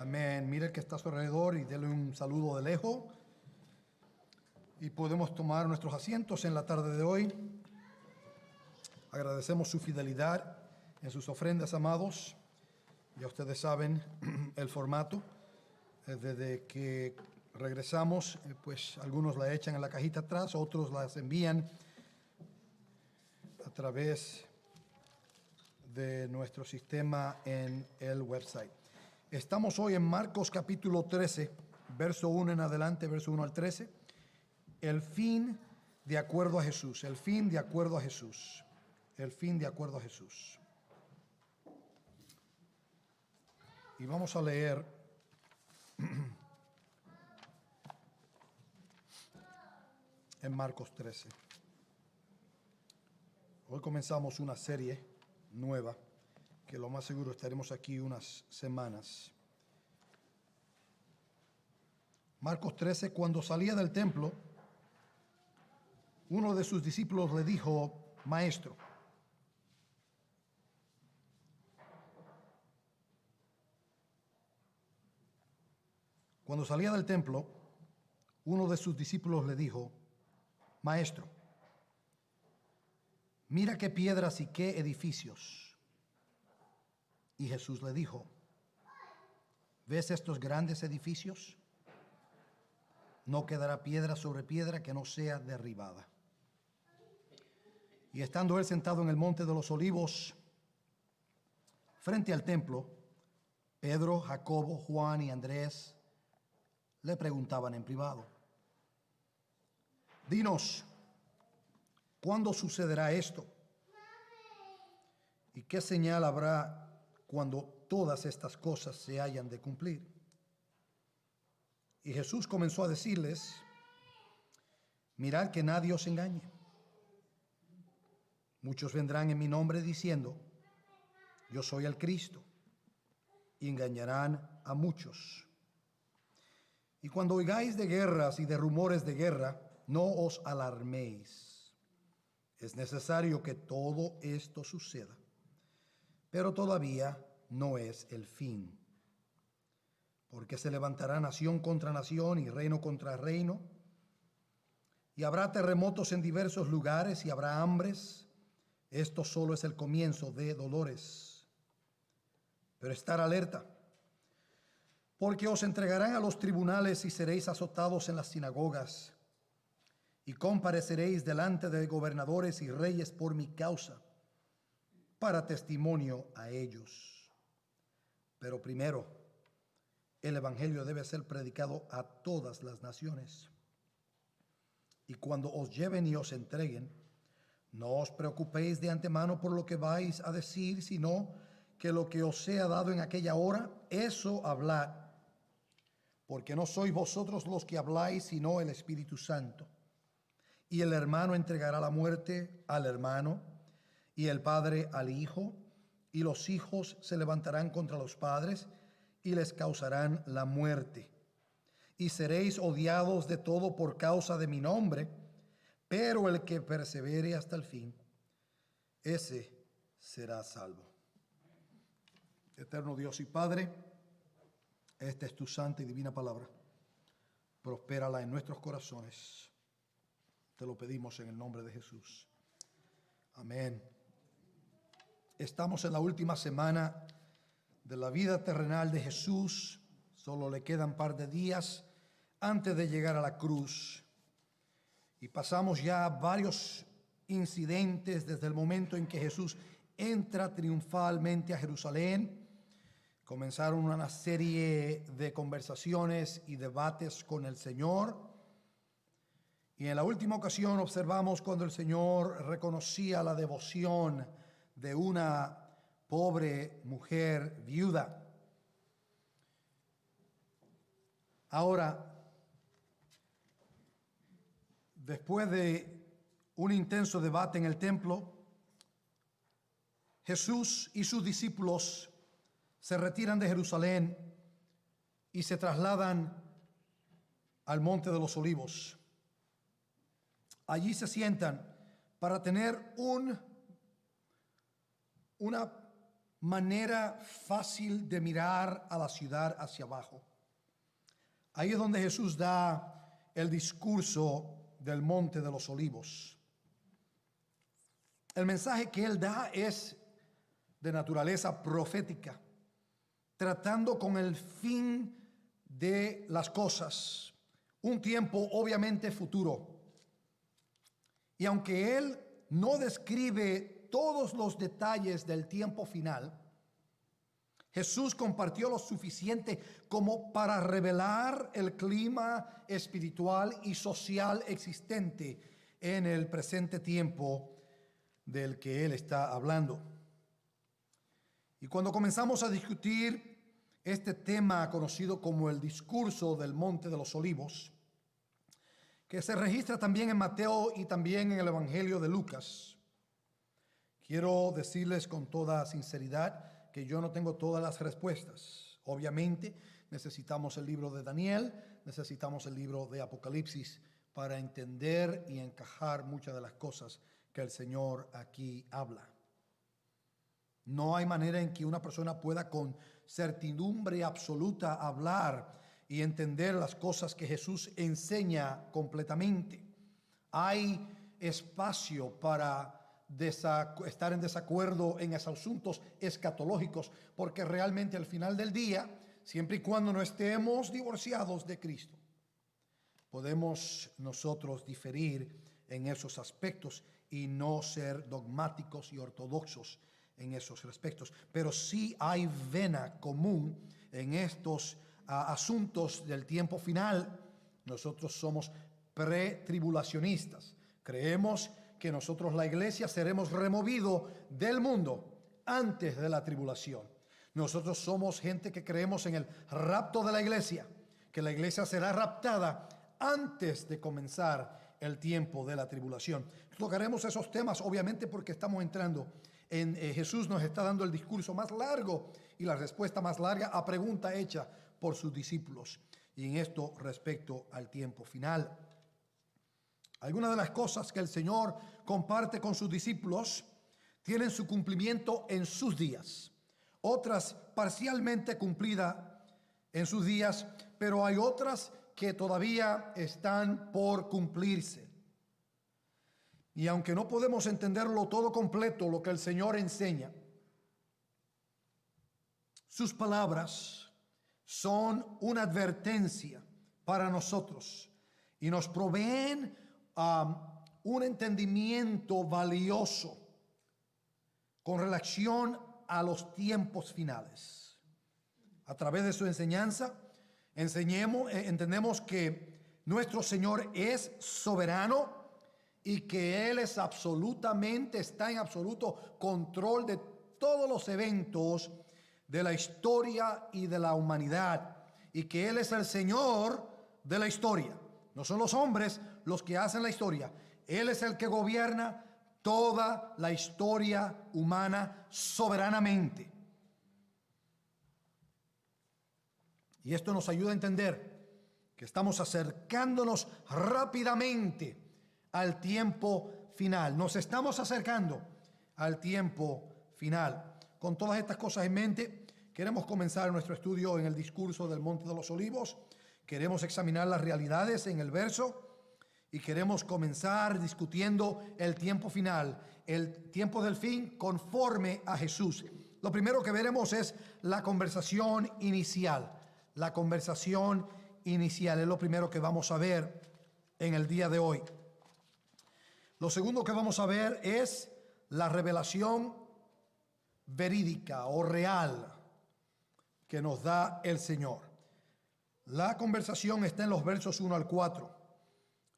Amén. Mire el que está a su alrededor y dele un saludo de lejos. Y podemos tomar nuestros asientos en la tarde de hoy. Agradecemos su fidelidad en sus ofrendas, amados. Ya ustedes saben el formato. Desde que regresamos, pues algunos la echan en la cajita atrás, otros las envían a través de nuestro sistema en el website. Estamos hoy en Marcos capítulo 13, verso 1 en adelante, verso 1 al 13. El fin de acuerdo a Jesús, el fin de acuerdo a Jesús, el fin de acuerdo a Jesús. Y vamos a leer en Marcos 13. Hoy comenzamos una serie nueva, que lo más seguro estaremos aquí unas semanas. Marcos 13, cuando salía del templo, uno de sus discípulos le dijo: Maestro, cuando salía del templo, uno de sus discípulos le dijo: Maestro, mira qué piedras y qué edificios. Y Jesús le dijo: ¿ves estos grandes edificios? No quedará piedra sobre piedra que no sea derribada. Y estando él sentado en el monte de los olivos, frente al templo, Pedro, Jacobo, Juan y Andrés le preguntaban en privado: Dinos, ¿cuándo sucederá esto? ¿Y qué señal habrá cuando todas estas cosas se hayan de cumplir? Y Jesús comenzó a decirles: mirad que nadie os engañe. Muchos vendrán en mi nombre diciendo: yo soy el Cristo, y engañarán a muchos. Y cuando oigáis de guerras y de rumores de guerra, no os alarméis. Es necesario que todo esto suceda, pero todavía no es el fin. Porque se levantará nación contra nación y reino contra reino, y habrá terremotos en diversos lugares y habrá hambres. Esto solo es el comienzo de dolores. Pero estar alerta, porque os entregarán a los tribunales y seréis azotados en las sinagogas, y compareceréis delante de gobernadores y reyes por mi causa, para testimonio a ellos. Pero primero, el evangelio debe ser predicado a todas las naciones. Y cuando os lleven y os entreguen, no os preocupéis de antemano por lo que vais a decir, sino que lo que os sea dado en aquella hora, eso hablad. Porque no sois vosotros los que habláis, sino el Espíritu Santo. Y el hermano entregará la muerte al hermano, y el padre al hijo, y los hijos se levantarán contra los padres, y les causarán la muerte. Y seréis odiados de todo por causa de mi nombre, pero el que persevere hasta el fin, ese será salvo. Eterno Dios y Padre, esta es tu santa y divina palabra. Prospérala en nuestros corazones. Te lo pedimos en el nombre de Jesús. Amén. Estamos en la última semana de la vida terrenal de Jesús. Solo le quedan un par de días antes de llegar a la cruz. Y pasamos ya varios incidentes desde el momento en que Jesús entra triunfalmente a Jerusalén. Comenzaron una serie de conversaciones y debates con el Señor. Y en la última ocasión observamos cuando el Señor reconocía la devoción de una pobre mujer viuda. Ahora, después de un intenso debate en el templo, Jesús y sus discípulos se retiran de Jerusalén y se trasladan al Monte de los Olivos. Allí se sientan para tener una manera fácil de mirar a la ciudad hacia abajo. Ahí es donde Jesús da el discurso del Monte de los Olivos. El mensaje que él da es de naturaleza profética, tratando con el fin de las cosas, un tiempo obviamente futuro. Y aunque él no describe todos los detalles del tiempo final, Jesús compartió lo suficiente como para revelar el clima espiritual y social existente en el presente tiempo del que él está hablando. Y cuando comenzamos a discutir este tema conocido como el discurso del Monte de los Olivos, que se registra también en Mateo y también en el Evangelio de Lucas, quiero decirles con toda sinceridad que yo no tengo todas las respuestas. Obviamente necesitamos el libro de Daniel, necesitamos el libro de Apocalipsis para entender y encajar muchas de las cosas que el Señor aquí habla. No hay manera en que una persona pueda con certidumbre absoluta hablar y entender las cosas que Jesús enseña completamente. Hay espacio para estar en desacuerdo en esos asuntos escatológicos, porque realmente al final del día, siempre y cuando no estemos divorciados de Cristo, podemos nosotros diferir en esos aspectos y no ser dogmáticos y ortodoxos en esos respectos. Pero sí hay vena común en estos asuntos del tiempo final. Nosotros somos pretribulacionistas. Creemos que nosotros, la iglesia, seremos removidos del mundo antes de la tribulación. Nosotros somos gente que creemos en el rapto de la iglesia, que la iglesia será raptada antes de comenzar el tiempo de la tribulación. Tocaremos esos temas, obviamente, porque estamos entrando en Jesús nos está dando el discurso más largo y la respuesta más larga a pregunta hecha por sus discípulos, y en esto respecto al tiempo final. Algunas de las cosas que el Señor comparte con sus discípulos tienen su cumplimiento en sus días, otras parcialmente cumplidas en sus días, pero hay otras que todavía están por cumplirse. Y aunque no podemos entenderlo todo completo, lo que el Señor enseña, sus palabras son una advertencia para nosotros y nos proveen un entendimiento valioso con relación a los tiempos finales. A través de su enseñanza, entendemos que nuestro Señor es soberano y que Él está en absoluto control de todos los eventos de la historia y de la humanidad, y que Él es el Señor de la historia. No son los hombres los que hacen la historia. Él es el que gobierna toda la historia humana soberanamente. Y esto nos ayuda a entender que estamos acercándonos rápidamente al tiempo final. Nos estamos acercando al tiempo final. Con todas estas cosas en mente, queremos comenzar nuestro estudio en el discurso del Monte de los Olivos. Queremos examinar las realidades en el verso y queremos comenzar discutiendo el tiempo final, el tiempo del fin conforme a Jesús. Lo primero que veremos es la conversación inicial. La conversación inicial es lo primero que vamos a ver en el día de hoy. Lo segundo que vamos a ver es la revelación verídica o real que nos da el Señor. La conversación está en los versos 1 al 4.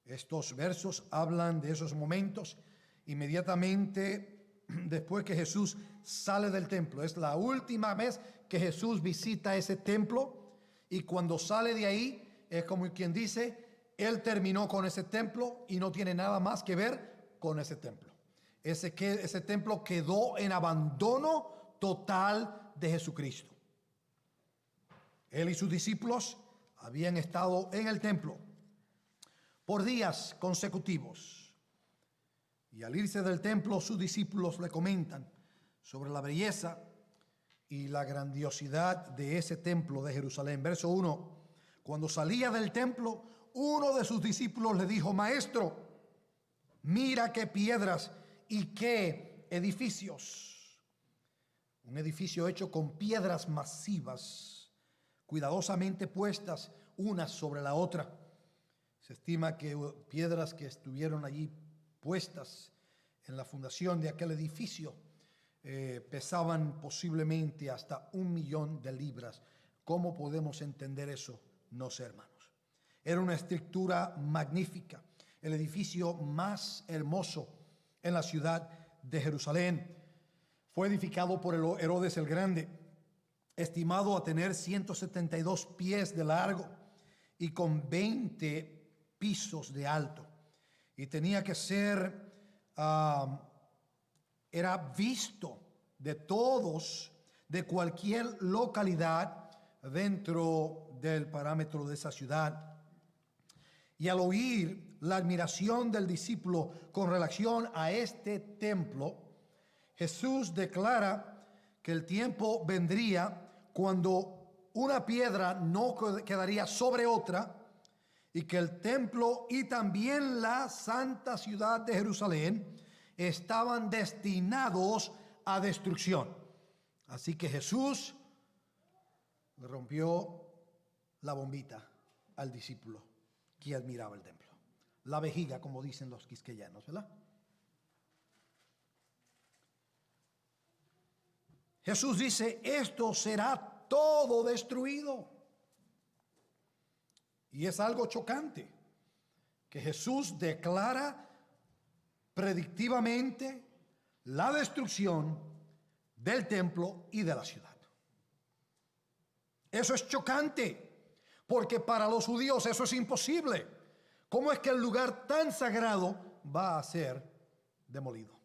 Estos versos hablan de esos momentos inmediatamente después que Jesús sale del templo. Es la última vez que Jesús visita ese templo, y cuando sale de ahí es como quien dice, Él terminó con ese templo y no tiene nada más que ver con ese templo. Ese templo quedó en abandono total de Jesucristo. Él y sus discípulos habían estado en el templo por días consecutivos, y al irse del templo sus discípulos le comentan sobre la belleza y la grandiosidad de ese templo de Jerusalén. Verso 1. Cuando salía del templo, uno de sus discípulos le dijo: Maestro, mira qué piedras y qué edificios. Un edificio hecho con piedras masivas, cuidadosamente puestas unas sobre la otra. Se estima que piedras que estuvieron allí puestas en la fundación de aquel edificio pesaban posiblemente hasta 1.000.000 de libras. ¿Cómo podemos entender eso? No sé, hermanos. Era una estructura magnífica, el edificio más hermoso en la ciudad de Jerusalén. Fue edificado por Herodes el Grande, estimado a tener 172 pies de largo y con 20 pisos de alto. Y tenía que ser, era visto de todos, de cualquier localidad dentro del parámetro de esa ciudad. Y al oír la admiración del discípulo con relación a este templo, Jesús declara que el tiempo vendría cuando una piedra no quedaría sobre otra, y que el templo y también la santa ciudad de Jerusalén estaban destinados a destrucción. Así que Jesús le rompió la bombita al discípulo que admiraba el templo. La vejiga, como dicen los quisqueyanos, ¿verdad? Jesús dice: esto será todo destruido. Y es algo chocante que Jesús declara predictivamente la destrucción del templo y de la ciudad. Eso es chocante, porque para los judíos eso es imposible. ¿Cómo es que el lugar tan sagrado va a ser demolido?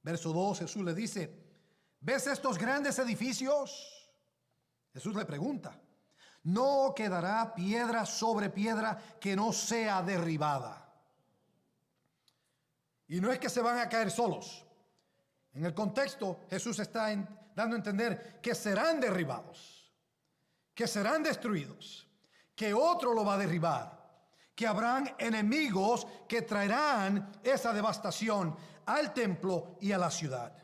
Verso 2, Jesús le dice: ¿ves estos grandes edificios? Jesús le pregunta: no quedará piedra sobre piedra que no sea derribada. Y no es que se van a caer solos. En el contexto, Jesús está dando a entender que serán derribados, que serán destruidos, que otro lo va a derribar, que habrán enemigos que traerán esa devastación al templo y a la ciudad.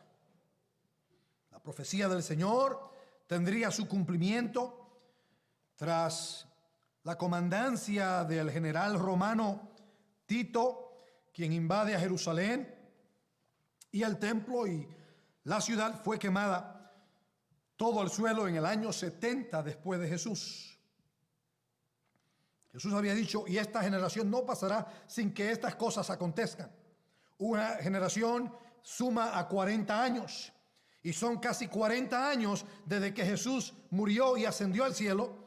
La profecía del Señor tendría su cumplimiento tras la comandancia del general romano Tito, quien invade a Jerusalén y el templo, y la ciudad fue quemada todo el suelo en el año 70 después de Jesús. Jesús había dicho: y esta generación no pasará sin que estas cosas acontezcan. Una generación suma a 40 años, y son casi 40 años desde que Jesús murió y ascendió al cielo.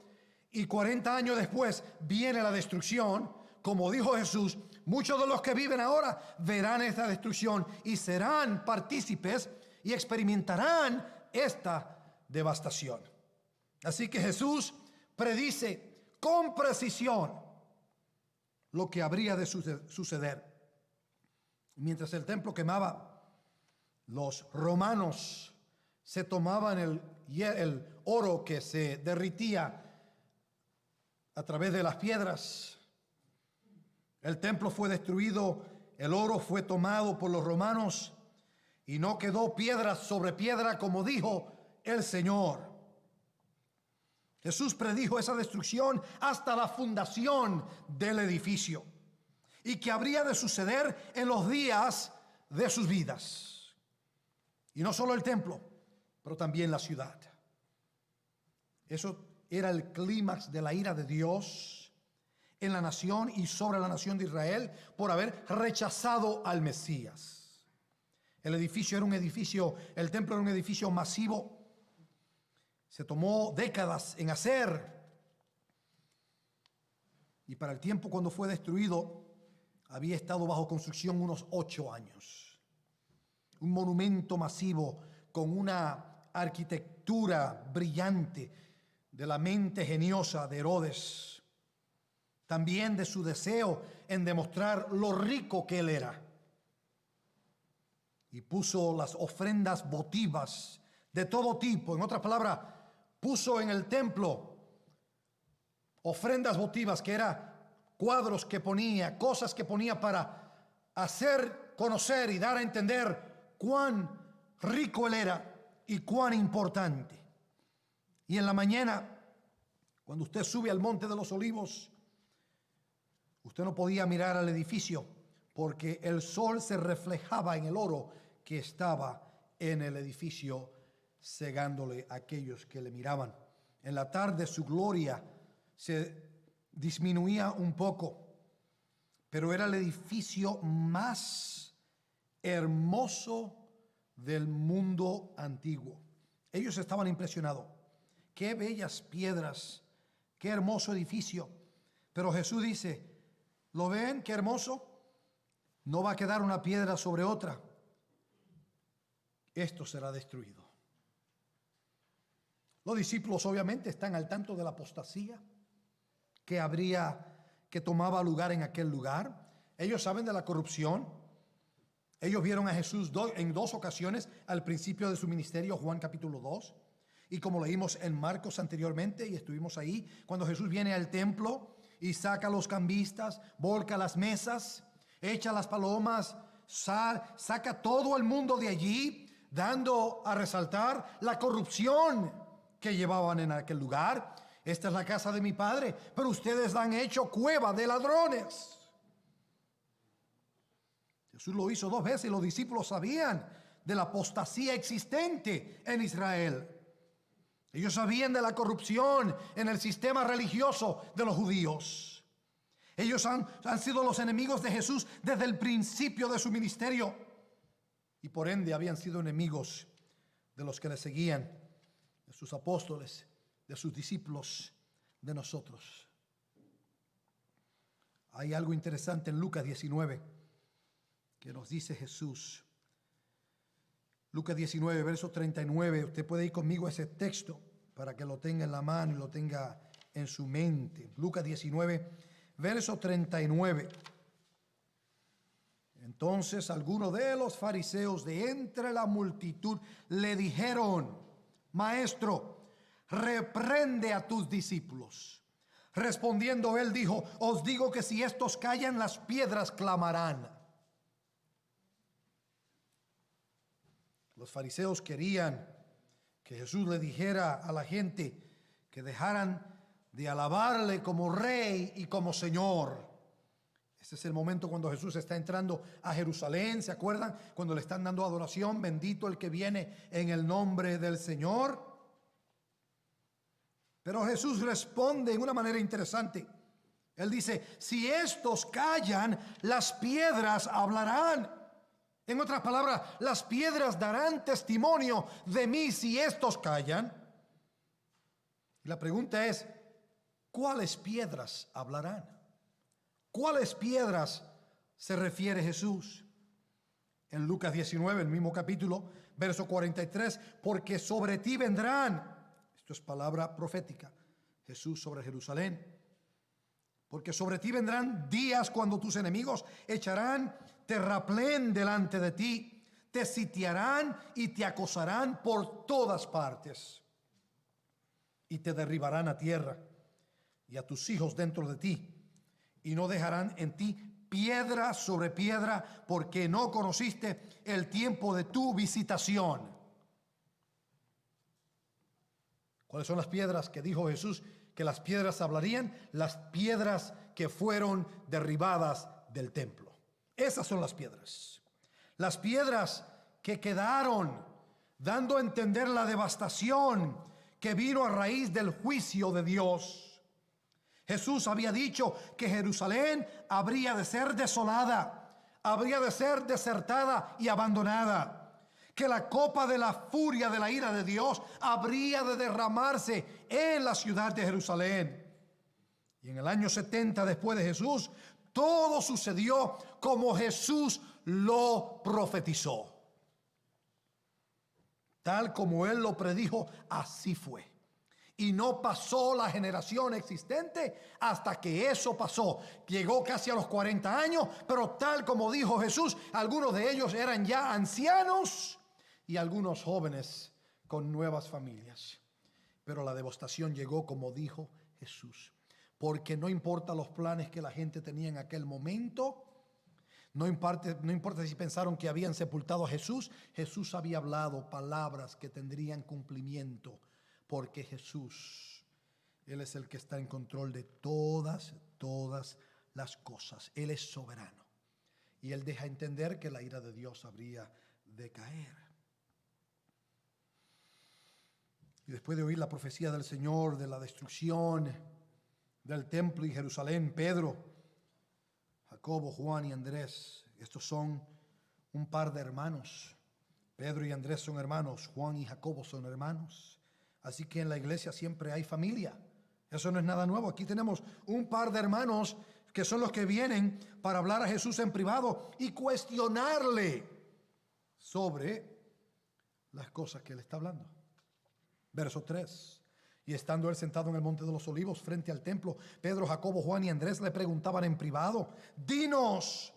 Y 40 años después viene la destrucción. Como dijo Jesús, muchos de los que viven ahora verán esta destrucción y serán partícipes y experimentarán esta devastación. Así que Jesús predice con precisión lo que habría de suceder. Mientras el templo quemaba, los romanos se tomaban el oro que se derritía a través de las piedras. El templo fue destruido, el oro fue tomado por los romanos y no quedó piedra sobre piedra, como dijo el Señor. Jesús predijo esa destrucción hasta la fundación del edificio, y que habría de suceder en los días de sus vidas. Y no solo el templo, pero también la ciudad. Eso era el clímax de la ira de Dios en la nación y sobre la nación de Israel por haber rechazado al Mesías. El edificio era un edificio, el templo era un edificio masivo. Se tomó décadas en hacer. Y para el tiempo cuando fue destruido, había estado bajo construcción unos 8 años. Un monumento masivo con una arquitectura brillante de la mente geniosa de Herodes, también de su deseo en demostrar lo rico que él era. Y puso las ofrendas votivas de todo tipo. En otras palabras, puso en el templo ofrendas votivas, que eran cuadros que ponía, cosas que ponía para hacer conocer y dar a entender cuán rico él era y cuán importante. Y en la mañana, cuando usted sube al Monte de los Olivos, usted no podía mirar al edificio porque el sol se reflejaba en el oro que estaba en el edificio, cegándole a aquellos que le miraban. En la tarde su gloria se disminuía un poco, pero era el edificio más hermoso del mundo antiguo. Ellos estaban impresionados. Qué bellas piedras, qué hermoso edificio. Pero Jesús dice, ¿lo ven? Qué hermoso. No va a quedar una piedra sobre otra. Esto será destruido. Los discípulos obviamente están al tanto de la apostasía que tomaba lugar en aquel lugar. Ellos saben de la corrupción. Ellos vieron a Jesús en dos ocasiones al principio de su ministerio, Juan capítulo 2. Y como leímos en Marcos anteriormente, y estuvimos ahí, cuando Jesús viene al templo y saca los cambistas, volca las mesas, echa las palomas, saca todo el mundo de allí, dando a resaltar la corrupción que llevaban en aquel lugar. Esta es la casa de mi Padre, pero ustedes la han hecho cueva de ladrones. Jesús lo hizo 2 veces y los discípulos sabían de la apostasía existente en Israel. Ellos sabían de la corrupción en el sistema religioso de los judíos. Ellos han sido los enemigos de Jesús desde el principio de su ministerio y por ende habían sido enemigos de los que le seguían, de sus apóstoles, de sus discípulos, de nosotros. Hay algo interesante en Lucas 19 que nos dice Jesús. Lucas 19, verso 39. Usted puede ir conmigo a ese texto para que lo tenga en la mano y lo tenga en su mente. Lucas 19, verso 39. Entonces algunos de los fariseos de entre la multitud le dijeron: Maestro, reprende a tus discípulos. Respondiendo él dijo: os digo que si estos callan, las piedras clamarán. Los fariseos querían que Jesús le dijera a la gente que dejaran de alabarle como rey y como señor. Este es el momento cuando Jesús está entrando a Jerusalén. ¿Se acuerdan? Cuando le están dando adoración. Bendito el que viene en el nombre del Señor. Pero Jesús responde en una manera interesante. Él dice: si estos callan, las piedras hablarán. En otras palabras, las piedras darán testimonio de mí si estos callan. La pregunta es: ¿cuáles piedras hablarán? ¿Cuáles piedras se refiere Jesús? En Lucas 19, el mismo capítulo, verso 43, porque sobre ti vendrán. Esto es palabra profética. Jesús sobre Jerusalén. Porque sobre ti vendrán días cuando tus enemigos echarán terraplén delante de ti, te sitiarán y te acosarán por todas partes, y te derribarán a tierra y a tus hijos dentro de ti, y no dejarán en ti piedra sobre piedra, porque no conociste el tiempo de tu visitación. ¿Cuáles son las piedras que dijo Jesús que las piedras hablarían? Las piedras que fueron derribadas del templo. Esas son las piedras. Las piedras que quedaron, dando a entender la devastación que vino a raíz del juicio de Dios. Jesús había dicho que Jerusalén habría de ser desolada, habría de ser desertada y abandonada, que la copa de la furia de la ira de Dios habría de derramarse en la ciudad de Jerusalén. Y en el año 70 después de Jesús, todo sucedió como Jesús lo profetizó. Tal como él lo predijo, así fue. Y no pasó la generación existente hasta que eso pasó. Llegó casi a los 40 años, pero tal como dijo Jesús, algunos de ellos eran ya ancianos y algunos jóvenes con nuevas familias. Pero la devastación llegó, como dijo Jesús, porque no importa los planes que la gente tenía en aquel momento, no importa si pensaron que habían sepultado a Jesús. Jesús había hablado palabras que tendrían cumplimiento, porque Jesús, Él es el que está en control de todas las cosas. Él es soberano. Y Él deja entender que la ira de Dios habría de caer. Y después de oír la profecía del Señor de la destrucción del templo y Jerusalén, Pedro, Jacobo, Juan y Andrés, estos son un par de hermanos. Pedro y Andrés son hermanos, Juan y Jacobo son hermanos. Así que en la iglesia siempre hay familia. Eso no es nada nuevo. Aquí tenemos un par de hermanos que son los que vienen para hablar a Jesús en privado y cuestionarle sobre las cosas que él está hablando. Verso 3. Y estando él sentado en el monte de los olivos frente al templo, Pedro, Jacobo, Juan y Andrés le preguntaban en privado: dinos,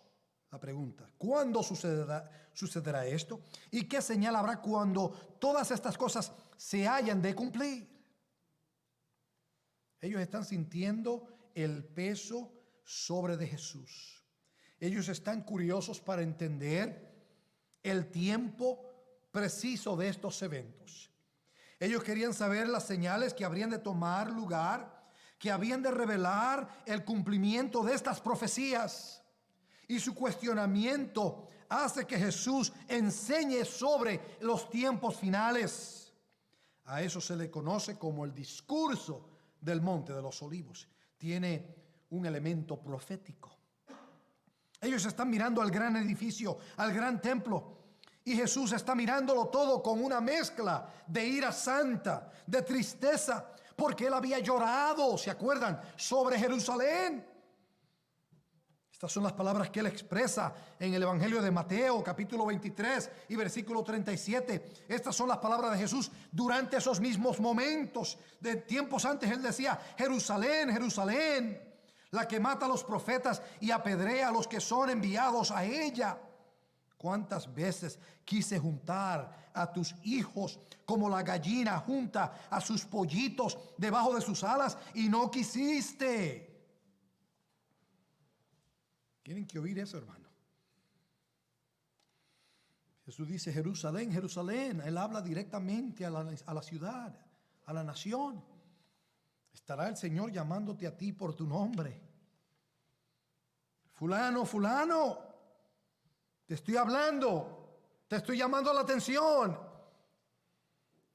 la pregunta, ¿cuándo sucederá esto? ¿Y qué señal habrá cuando todas estas cosas se hayan de cumplir? Ellos están sintiendo el peso sobre de Jesús. Ellos están curiosos para entender el tiempo preciso de estos eventos. Ellos querían saber las señales que habrían de tomar lugar, que habían de revelar el cumplimiento de estas profecías. Y su cuestionamiento hace que Jesús enseñe sobre los tiempos finales. A eso se le conoce como el discurso del Monte de los Olivos. Tiene un elemento profético. Ellos están mirando al gran edificio, al gran templo. Y Jesús está mirándolo todo con una mezcla de ira santa, de tristeza, porque él había llorado, ¿se acuerdan?, sobre Jerusalén. Estas son las palabras que él expresa en el Evangelio de Mateo, capítulo 23 y versículo 37. Estas son las palabras de Jesús durante esos mismos momentos. De tiempos antes él decía: Jerusalén, Jerusalén, la que mata a los profetas y apedrea a los que son enviados a ella. ¿Cuántas veces quise juntar a tus hijos como la gallina junta a sus pollitos debajo de sus alas y no quisiste? Tienen que oír eso, hermano. Jesús dice: Jerusalén, Jerusalén. Él habla directamente a la ciudad, a la nación. Estará el Señor llamándote a ti por tu nombre. Fulano, fulano. Te estoy hablando, te estoy llamando la atención.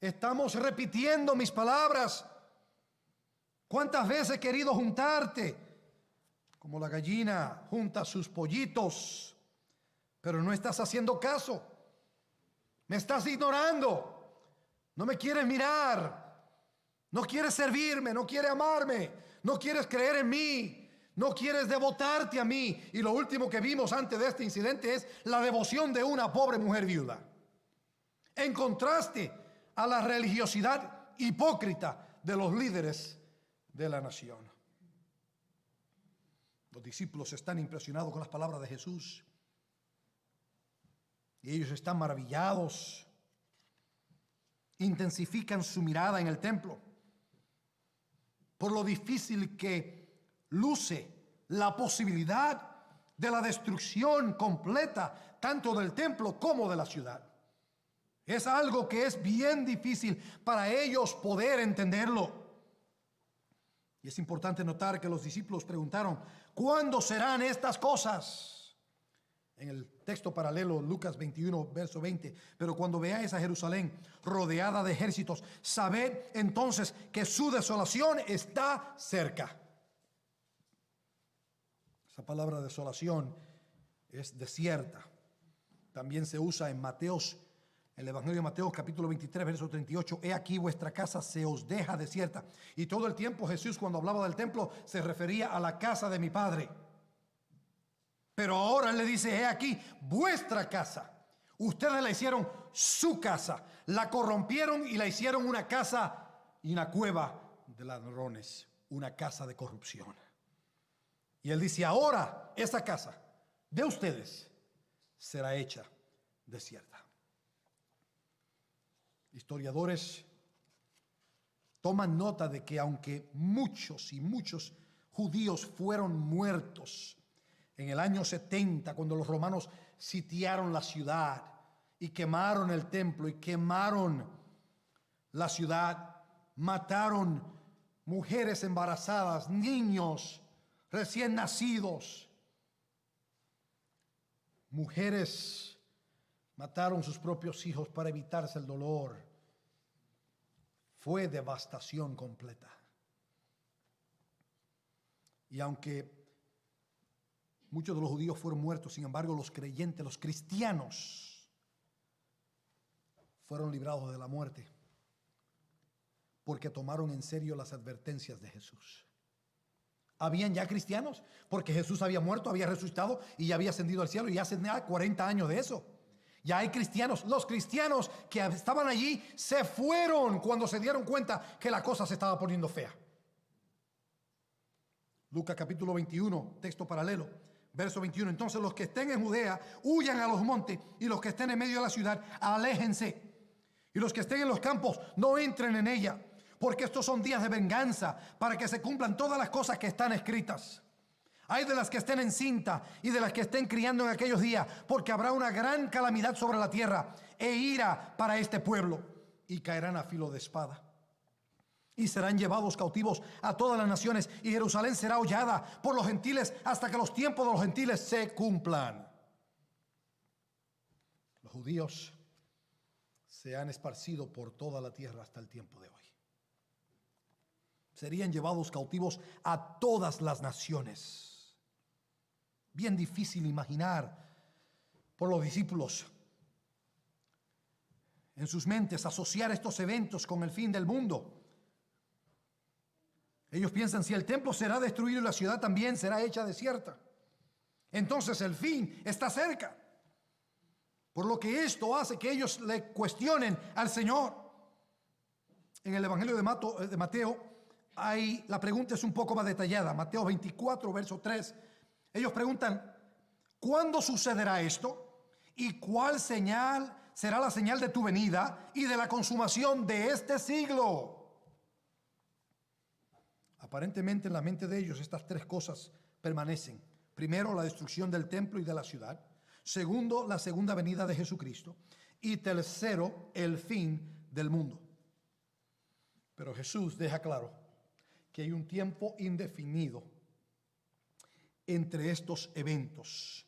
Estamos repitiendo mis palabras. ¿Cuántas veces he querido juntarte como la gallina junta sus pollitos? Pero no estás haciendo caso. Me estás ignorando. No me quieres mirar. No quieres servirme, no quieres amarme, no quieres creer en mí. No quieres devotarte a mí. Y lo último que vimos antes de este incidente es la devoción de una pobre mujer viuda, en contraste a la religiosidad hipócrita de los líderes de la nación. Los discípulos están impresionados con las palabras de Jesús y ellos están maravillados. Intensifican su mirada en el templo por lo difícil que luce la posibilidad de la destrucción completa tanto del templo como de la ciudad. Es algo que es bien difícil para ellos poder entenderlo. Y es importante notar que los discípulos preguntaron: ¿cuándo serán estas cosas? En el texto paralelo, Lucas 21, verso 20. Pero cuando veáis a Jerusalén rodeada de ejércitos, sabed entonces que su desolación está cerca. La palabra desolación es desierta. También se usa en Mateos, en el Evangelio de Mateo, capítulo 23, verso 38. He aquí vuestra casa se os deja desierta. Y todo el tiempo Jesús, cuando hablaba del templo, se refería a la casa de mi Padre. Pero ahora Él le dice: he aquí vuestra casa. Ustedes la hicieron su casa. La corrompieron y la hicieron una casa y una cueva de ladrones. Una casa de corrupción. Y él dice: ahora esa casa de ustedes será hecha desierta. Historiadores toman nota de que aunque muchos y muchos judíos fueron muertos en el año 70, cuando los romanos sitiaron la ciudad y quemaron el templo y quemaron la ciudad, mataron mujeres embarazadas, niños recién nacidos, mujeres mataron sus propios hijos para evitarse el dolor. Fue devastación completa. Y aunque muchos de los judíos fueron muertos, sin embargo, los creyentes, los cristianos, fueron librados de la muerte porque tomaron en serio las advertencias de Jesús. Habían ya cristianos, porque Jesús había muerto, había resucitado y ya había ascendido al cielo, y hace 40 años de eso. Ya hay cristianos. Los cristianos que estaban allí se fueron cuando se dieron cuenta que la cosa se estaba poniendo fea. Lucas capítulo 21, texto paralelo, verso 21. Entonces los que estén en Judea huyan a los montes, y los que estén en medio de la ciudad aléjense, y los que estén en los campos no entren en ella, porque estos son días de venganza, para que se cumplan todas las cosas que están escritas. Ay de las que estén encinta y de las que estén criando en aquellos días, porque habrá una gran calamidad sobre la tierra e ira para este pueblo, y caerán a filo de espada. Y serán llevados cautivos a todas las naciones, y Jerusalén será hollada por los gentiles hasta que los tiempos de los gentiles se cumplan. Los judíos se han esparcido por toda la tierra hasta el tiempo de hoy. Serían llevados cautivos a todas las naciones. Bien difícil imaginar por los discípulos en sus mentes asociar estos eventos con el fin del mundo. Ellos piensan, si el templo será destruido y la ciudad también será hecha desierta, entonces el fin está cerca. Por lo que esto hace que ellos le cuestionen al Señor. En el Evangelio de Mateo, la pregunta es un poco más detallada. Mateo 24, verso 3. Ellos preguntan, ¿cuándo sucederá esto? ¿Y cuál señal será la señal de tu venida y de la consumación de este siglo? Aparentemente en la mente de ellos estas tres cosas permanecen. Primero, la destrucción del templo y de la ciudad. Segundo, la segunda venida de Jesucristo. Y tercero, el fin del mundo. Pero Jesús deja claro que hay un tiempo indefinido entre estos eventos.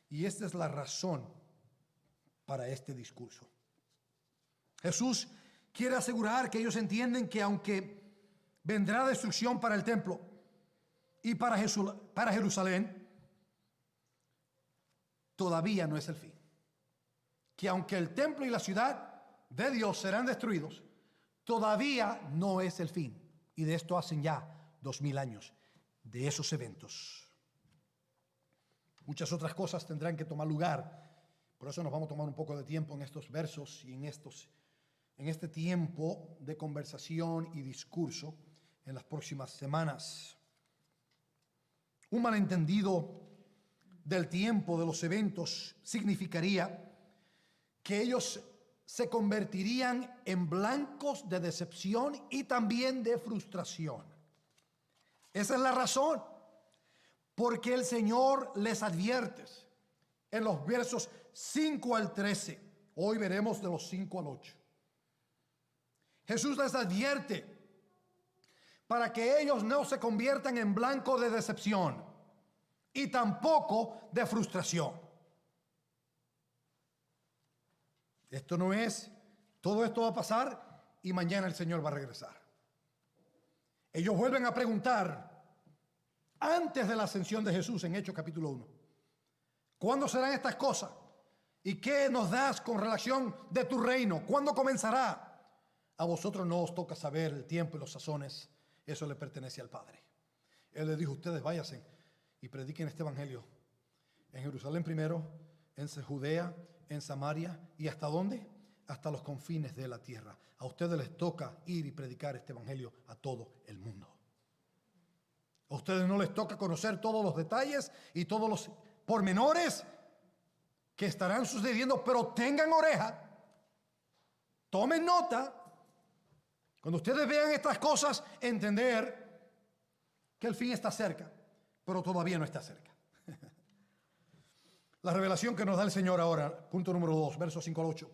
Y esta es la razón para este discurso. Jesús quiere asegurar que ellos entienden que aunque vendrá destrucción para el templo y para Jerusalén, todavía no es el fin. Que aunque el templo y la ciudad de Dios serán destruidos, todavía no es el fin. Y de esto hacen ya 2000 años de esos eventos. Muchas otras cosas tendrán que tomar lugar. Por eso nos vamos a tomar un poco de tiempo en estos versos y en este tiempo de conversación y discurso en las próximas semanas. Un malentendido del tiempo de los eventos significaría que ellos se convertirían en blancos de decepción y también de frustración. Esa es la razón porque el Señor les advierte en los versos 5 al 13. Hoy veremos de los 5 al 8. Jesús les advierte para que ellos no se conviertan en blanco de decepción y tampoco de frustración. Esto no es, todo esto va a pasar y mañana el Señor va a regresar. Ellos vuelven a preguntar antes de la ascensión de Jesús en Hechos capítulo 1. ¿Cuándo serán estas cosas? ¿Y qué nos das con relación de tu reino? ¿Cuándo comenzará? A vosotros no os toca saber el tiempo y los sazones. Eso le pertenece al Padre. Él les dijo, ustedes váyanse y prediquen este evangelio en Jerusalén primero, en Judea, en Samaria y ¿hasta dónde? Hasta los confines de la tierra. A ustedes les toca ir y predicar este evangelio a todo el mundo. A ustedes no les toca conocer todos los detalles y todos los pormenores que estarán sucediendo, pero tengan oreja Tomen nota. Cuando ustedes vean estas cosas, entender que el fin está cerca, pero todavía no está cerca. La revelación que nos da el Señor ahora, punto número 2, versos 5 al 8.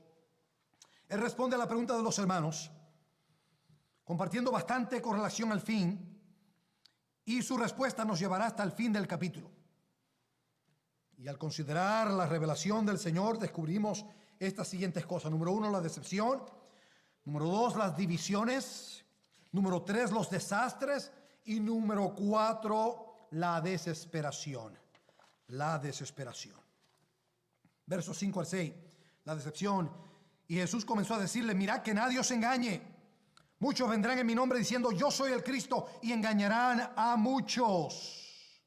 Él responde a la pregunta de los hermanos, compartiendo bastante con relación al fin, y su respuesta nos llevará hasta el fin del capítulo. Y al considerar la revelación del Señor, descubrimos estas siguientes cosas. Número 1, la decepción. Número 2, las divisiones. Número 3, los desastres. Y número 4, la desesperación. La desesperación. Versos 5 al 6, la decepción. Y Jesús comenzó a decirle, mirad que nadie os engañe. Muchos vendrán en mi nombre diciendo, yo soy el Cristo, y engañarán a muchos.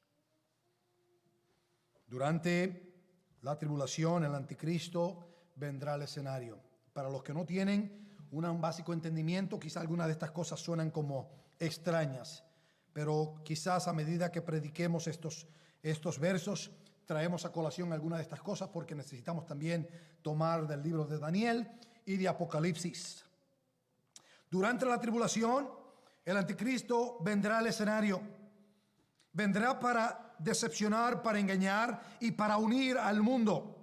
Durante la tribulación, el anticristo vendrá al escenario. Para los que no tienen un básico entendimiento, quizás algunas de estas cosas suenan como extrañas, pero quizás a medida que prediquemos estos versos, traemos a colación algunas de estas cosas porque necesitamos también tomar del libro de Daniel y de Apocalipsis. Durante la tribulación, el anticristo vendrá al escenario. Vendrá para decepcionar, para engañar y para unir al mundo.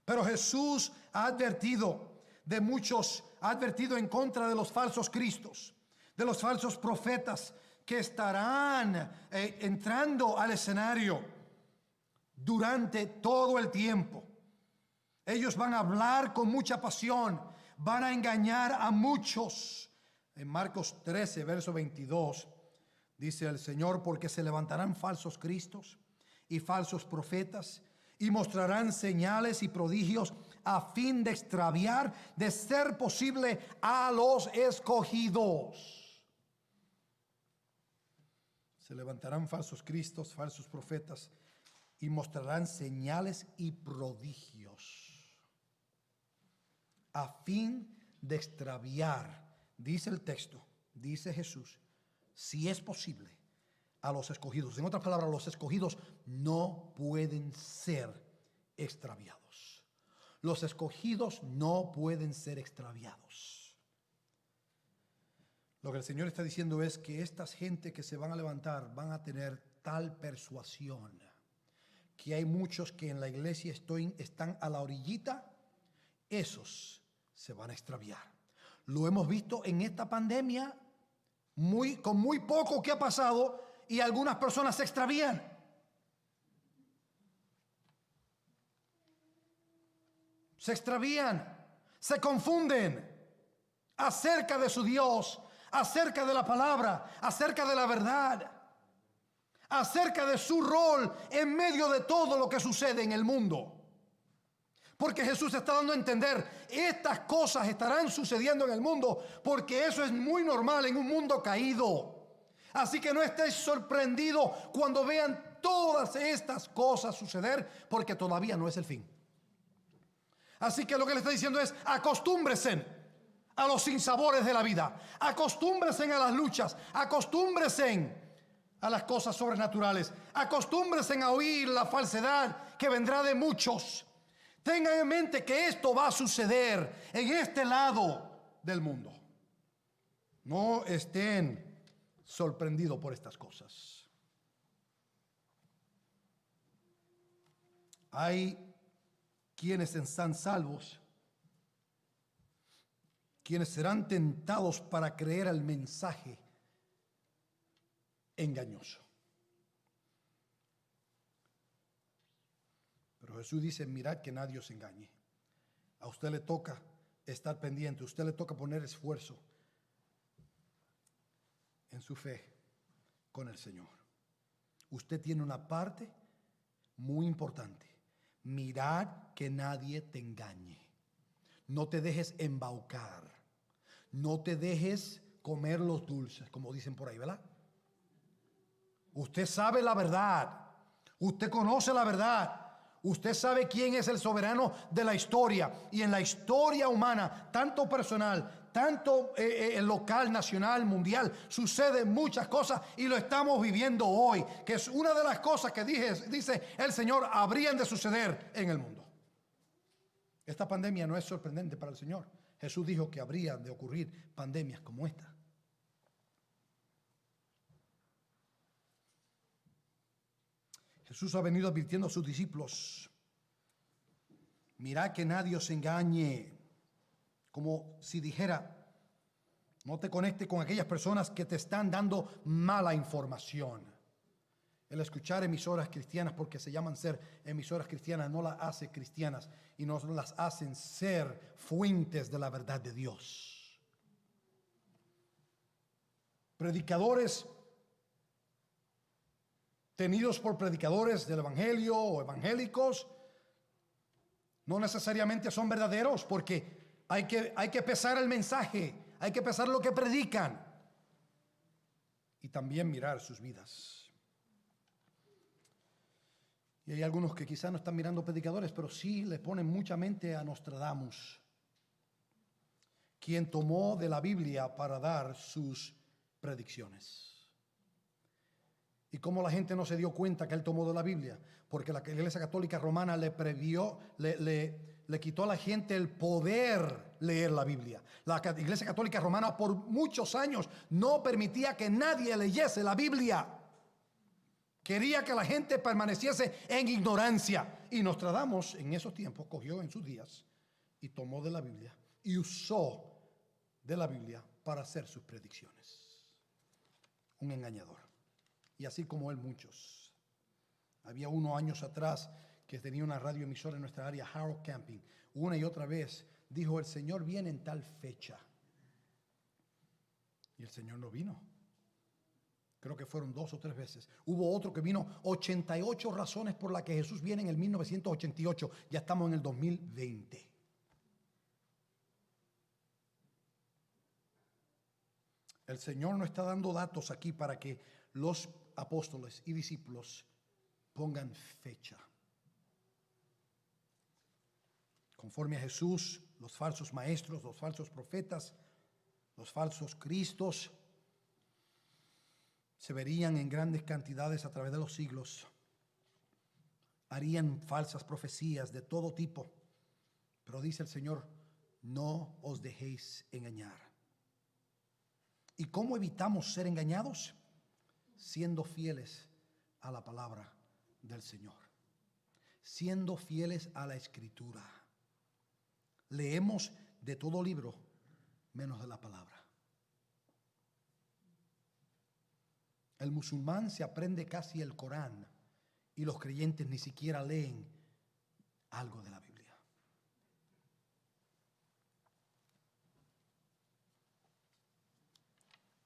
Pero Jesús ha advertido de muchos, ha advertido en contra de los falsos cristos, de los falsos profetas que estarán entrando al escenario durante todo el tiempo. Ellos van a hablar con mucha pasión, van a engañar a muchos. En Marcos 13, verso 22, dice el Señor, porque se levantarán falsos cristos y falsos profetas y mostrarán señales y prodigios a fin de extraviar, de ser posible, a los escogidos. Se levantarán falsos cristos, falsos profetas y mostrarán señales y prodigios a fin de extraviar, dice el texto, dice Jesús, si es posible, a los escogidos. En otras palabras, los escogidos no pueden ser extraviados. Los escogidos no pueden ser extraviados. Lo que el Señor está diciendo es que estas gente que se van a levantar van a tener tal persuasión que hay muchos que en la iglesia están a la orillita, esos se van a extraviar. Lo hemos visto en esta pandemia, con muy poco que ha pasado, y algunas personas se extravían. Se extravían, se confunden acerca de su Dios, acerca de la palabra, acerca de la verdad, acerca de su rol en medio de todo lo que sucede en el mundo. Porque Jesús está dando a entender, estas cosas estarán sucediendo en el mundo, porque eso es muy normal en un mundo caído. Así que no estéis sorprendidos cuando vean todas estas cosas suceder, porque todavía no es el fin. Así que lo que le está diciendo es, acostúmbrense a los sinsabores de la vida, acostúmbrense a las luchas, acostúmbrense a las cosas sobrenaturales, acostúmbrense a oír la falsedad que vendrá de muchos. Tengan en mente que esto va a suceder en este lado del mundo. No estén sorprendidos por estas cosas. Hay quienes están salvos, quienes serán tentados para creer al mensaje engañoso. Pero Jesús dice, mirad que nadie os engañe. A usted le toca estar pendiente, a usted le toca poner esfuerzo en su fe con el Señor. Usted tiene una parte muy importante. Mirad que nadie te engañe. No te dejes embaucar. No te dejes comer los dulces, como dicen por ahí, ¿verdad? Usted sabe la verdad. Usted conoce la verdad. Usted sabe quién es el soberano de la historia. Y en la historia humana, tanto personal, tanto local, nacional, mundial, suceden muchas cosas y lo estamos viviendo hoy, que es una de las cosas que dice el Señor habrían de suceder en el mundo. Esta pandemia no es sorprendente para el Señor. Jesús dijo que habría de ocurrir pandemias como esta. Jesús ha venido advirtiendo a sus discípulos: mirad que nadie os engañe, como si dijera: no te conectes con aquellas personas que te están dando mala información. El escuchar emisoras cristianas, porque se llaman ser emisoras cristianas, no las hace cristianas y no las hacen ser fuentes de la verdad de Dios. Predicadores tenidos por predicadores del evangelio o evangélicos no necesariamente son verdaderos, porque hay que pesar el mensaje, hay que pesar lo que predican y también mirar sus vidas. Y hay algunos que quizás no están mirando predicadores, pero sí le ponen mucha mente a Nostradamus, quien tomó de la Biblia para dar sus predicciones. ¿Y cómo la gente no se dio cuenta que él tomó de la Biblia? Porque la Iglesia Católica Romana le quitó a la gente el poder leer la Biblia. La Iglesia Católica Romana por muchos años no permitía que nadie leyese la Biblia. Quería que la gente permaneciese en ignorancia. Y Nostradamus en esos tiempos cogió en sus días y tomó de la Biblia y usó de la Biblia para hacer sus predicciones. Un engañador. Y así como él, muchos. Había uno años atrás que tenía una radioemisora en nuestra área, Harold Camping. Una y otra vez dijo: el Señor viene en tal fecha. Y el Señor no vino. Creo que fueron 2 o 3 veces. Hubo otro que vino 88 razones por las que Jesús viene en el 1988. Ya estamos en el 2020. El Señor no está dando datos aquí para que los apóstoles y discípulos pongan fecha. Conforme a Jesús, los falsos maestros, los falsos profetas, los falsos cristos se verían en grandes cantidades a través de los siglos. Harían falsas profecías de todo tipo. Pero dice el Señor: no os dejéis engañar. ¿Y cómo evitamos ser engañados? Siendo fieles a la palabra del Señor. Siendo fieles a la Escritura. Leemos de todo libro menos de la palabra. El musulmán se aprende casi el Corán y los creyentes ni siquiera leen algo de la Biblia.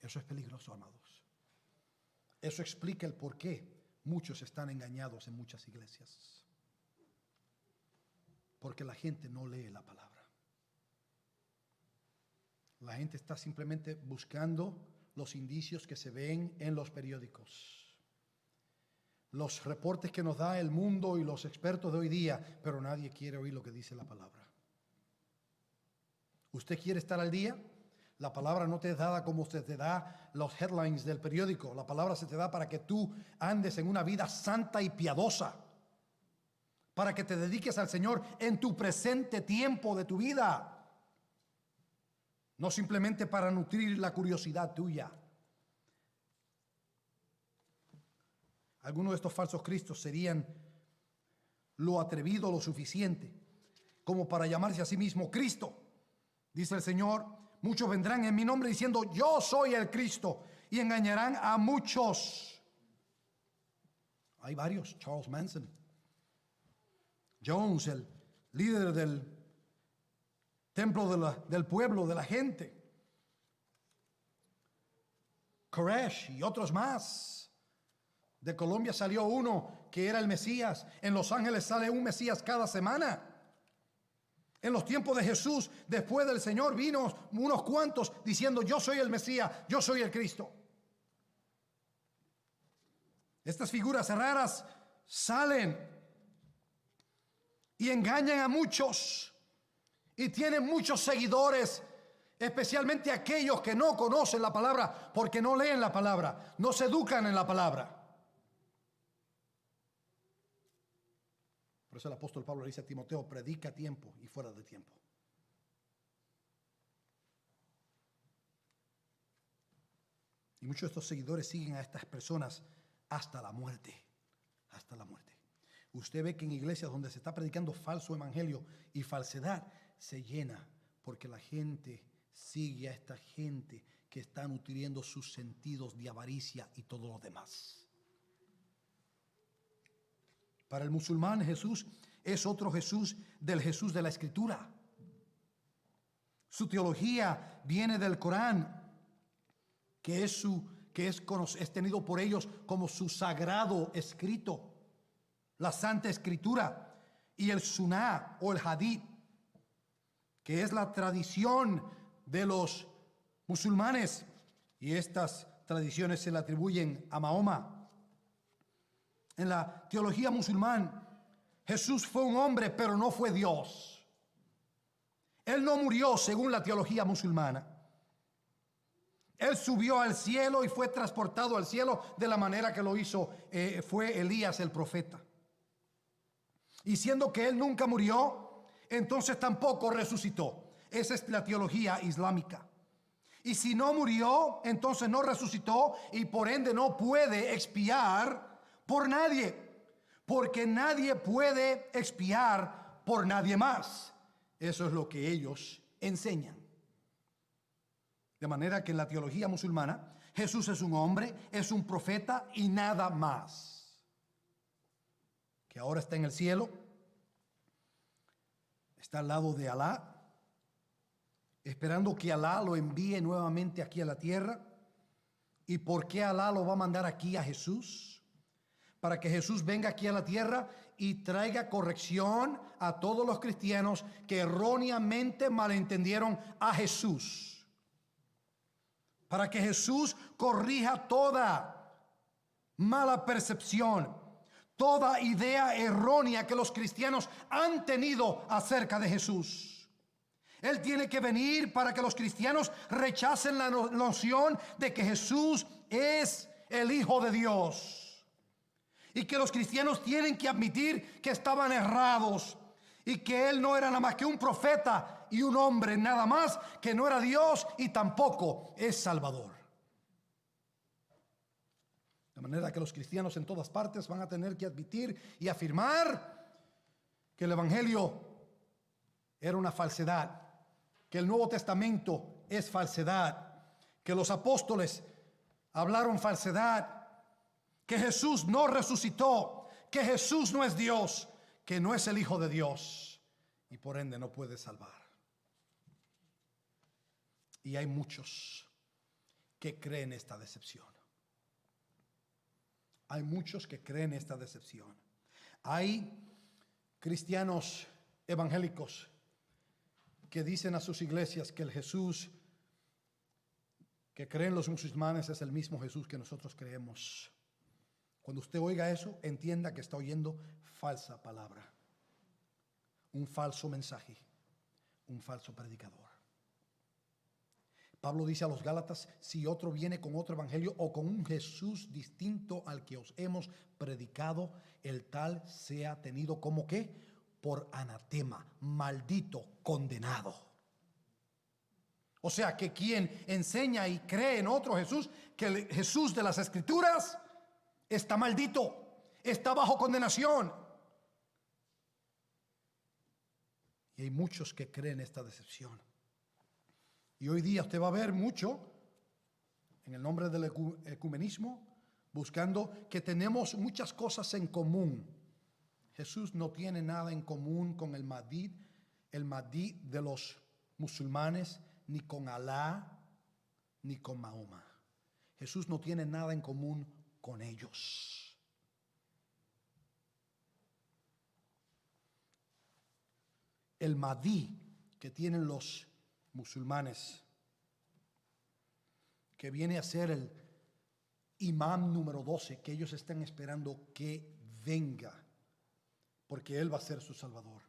Eso es peligroso, amados. Eso explica el por qué muchos están engañados en muchas iglesias. Porque la gente no lee la palabra. La gente está simplemente buscando los indicios que se ven en los periódicos, los reportes que nos da el mundo y los expertos de hoy día, pero nadie quiere oír lo que dice la palabra. ¿Usted quiere estar al día? La palabra no te es dada como usted te da los headlines del periódico. La palabra se te da para que tú andes en una vida santa y piadosa, para que te dediques al Señor en tu presente tiempo de tu vida. No simplemente para nutrir la curiosidad tuya. Algunos de estos falsos cristos serían lo atrevido lo suficiente como para llamarse a sí mismo Cristo. Dice el Señor: muchos vendrán en mi nombre diciendo: yo soy el Cristo, y engañarán a muchos. Hay varios: Charles Manson, Jones, el líder del templo del pueblo, de la gente, Koresh y otros más. De Colombia salió uno que era el Mesías. En Los Ángeles sale un Mesías cada semana. En los tiempos de Jesús, después del Señor, vino unos cuantos diciendo: yo soy el Mesías, yo soy el Cristo. Estas figuras raras salen y engañan a muchos. Y tienen muchos seguidores, especialmente aquellos que no conocen la palabra, porque no leen la palabra, no se educan en la palabra. Por eso el apóstol Pablo le dice a Timoteo: predica a tiempo y fuera de tiempo. Y muchos de estos seguidores siguen a estas personas hasta la muerte. Hasta la muerte. Usted ve que en iglesias donde se está predicando falso evangelio y falsedad, se llena porque la gente sigue a esta gente que está nutriendo sus sentidos de avaricia y todo lo demás. Para el musulmán, Jesús es otro Jesús del Jesús de la Escritura. Su teología viene del Corán, que es tenido por ellos como su sagrado escrito, la Santa Escritura, y el Suná o el Hadith, que es la tradición de los musulmanes, y estas tradiciones se le atribuyen a Mahoma. En la teología musulmán, Jesús fue un hombre, pero no fue Dios. Él no murió según la teología musulmana. Él subió al cielo y fue transportado al cielo de la manera que lo hizo fue Elías el profeta. Y siendo que él nunca murió, entonces tampoco resucitó. Esa es la teología islámica. Y si no murió, entonces no resucitó y por ende no puede expiar por nadie, porque nadie puede expiar por nadie más. Eso es lo que ellos enseñan. De manera que en la teología musulmana, Jesús es un hombre, es un profeta y nada más. Que ahora está en el cielo, está al lado de Alá, esperando que Alá lo envíe nuevamente aquí a la tierra. ¿Y por qué Alá lo va a mandar aquí a Jesús? Para que Jesús venga aquí a la tierra y traiga corrección a todos los cristianos que erróneamente malentendieron a Jesús. Para que Jesús corrija toda mala percepción, toda idea errónea que los cristianos han tenido acerca de Jesús. Él tiene que venir para que los cristianos rechacen la noción de que Jesús es el Hijo de Dios. Y que los cristianos tienen que admitir que estaban errados y que Él no era nada más que un profeta y un hombre nada más, que no era Dios y tampoco es Salvador. De manera que los cristianos en todas partes van a tener que admitir y afirmar que el Evangelio era una falsedad, que el Nuevo Testamento es falsedad, que los apóstoles hablaron falsedad, que Jesús no resucitó, que Jesús no es Dios, que no es el Hijo de Dios y por ende no puede salvar. Y hay muchos que creen esta decepción. Hay muchos que creen esta decepción. Hay cristianos evangélicos que dicen a sus iglesias que el Jesús que creen los musulmanes es el mismo Jesús que nosotros creemos. Cuando usted oiga eso, entienda que está oyendo falsa palabra, un falso mensaje, un falso predicador. Pablo dice a los Gálatas: si otro viene con otro evangelio o con un Jesús distinto al que os hemos predicado, el tal sea tenido como ¿qué? Por anatema, maldito, condenado. O sea que quien enseña y cree en otro Jesús que el Jesús de las Escrituras, está maldito, está bajo condenación. Y hay muchos que creen esta decepción. Y hoy día usted va a ver mucho, en el nombre del ecumenismo, buscando que tenemos muchas cosas en común. Jesús no tiene nada en común con el Mahdi de los musulmanes, ni con Alá, ni con Mahoma. Jesús no tiene nada en común con ellos. El Mahdi que tienen los musulmanes, que viene a ser el imán número 12, que ellos están esperando que venga, porque él va a ser su salvador.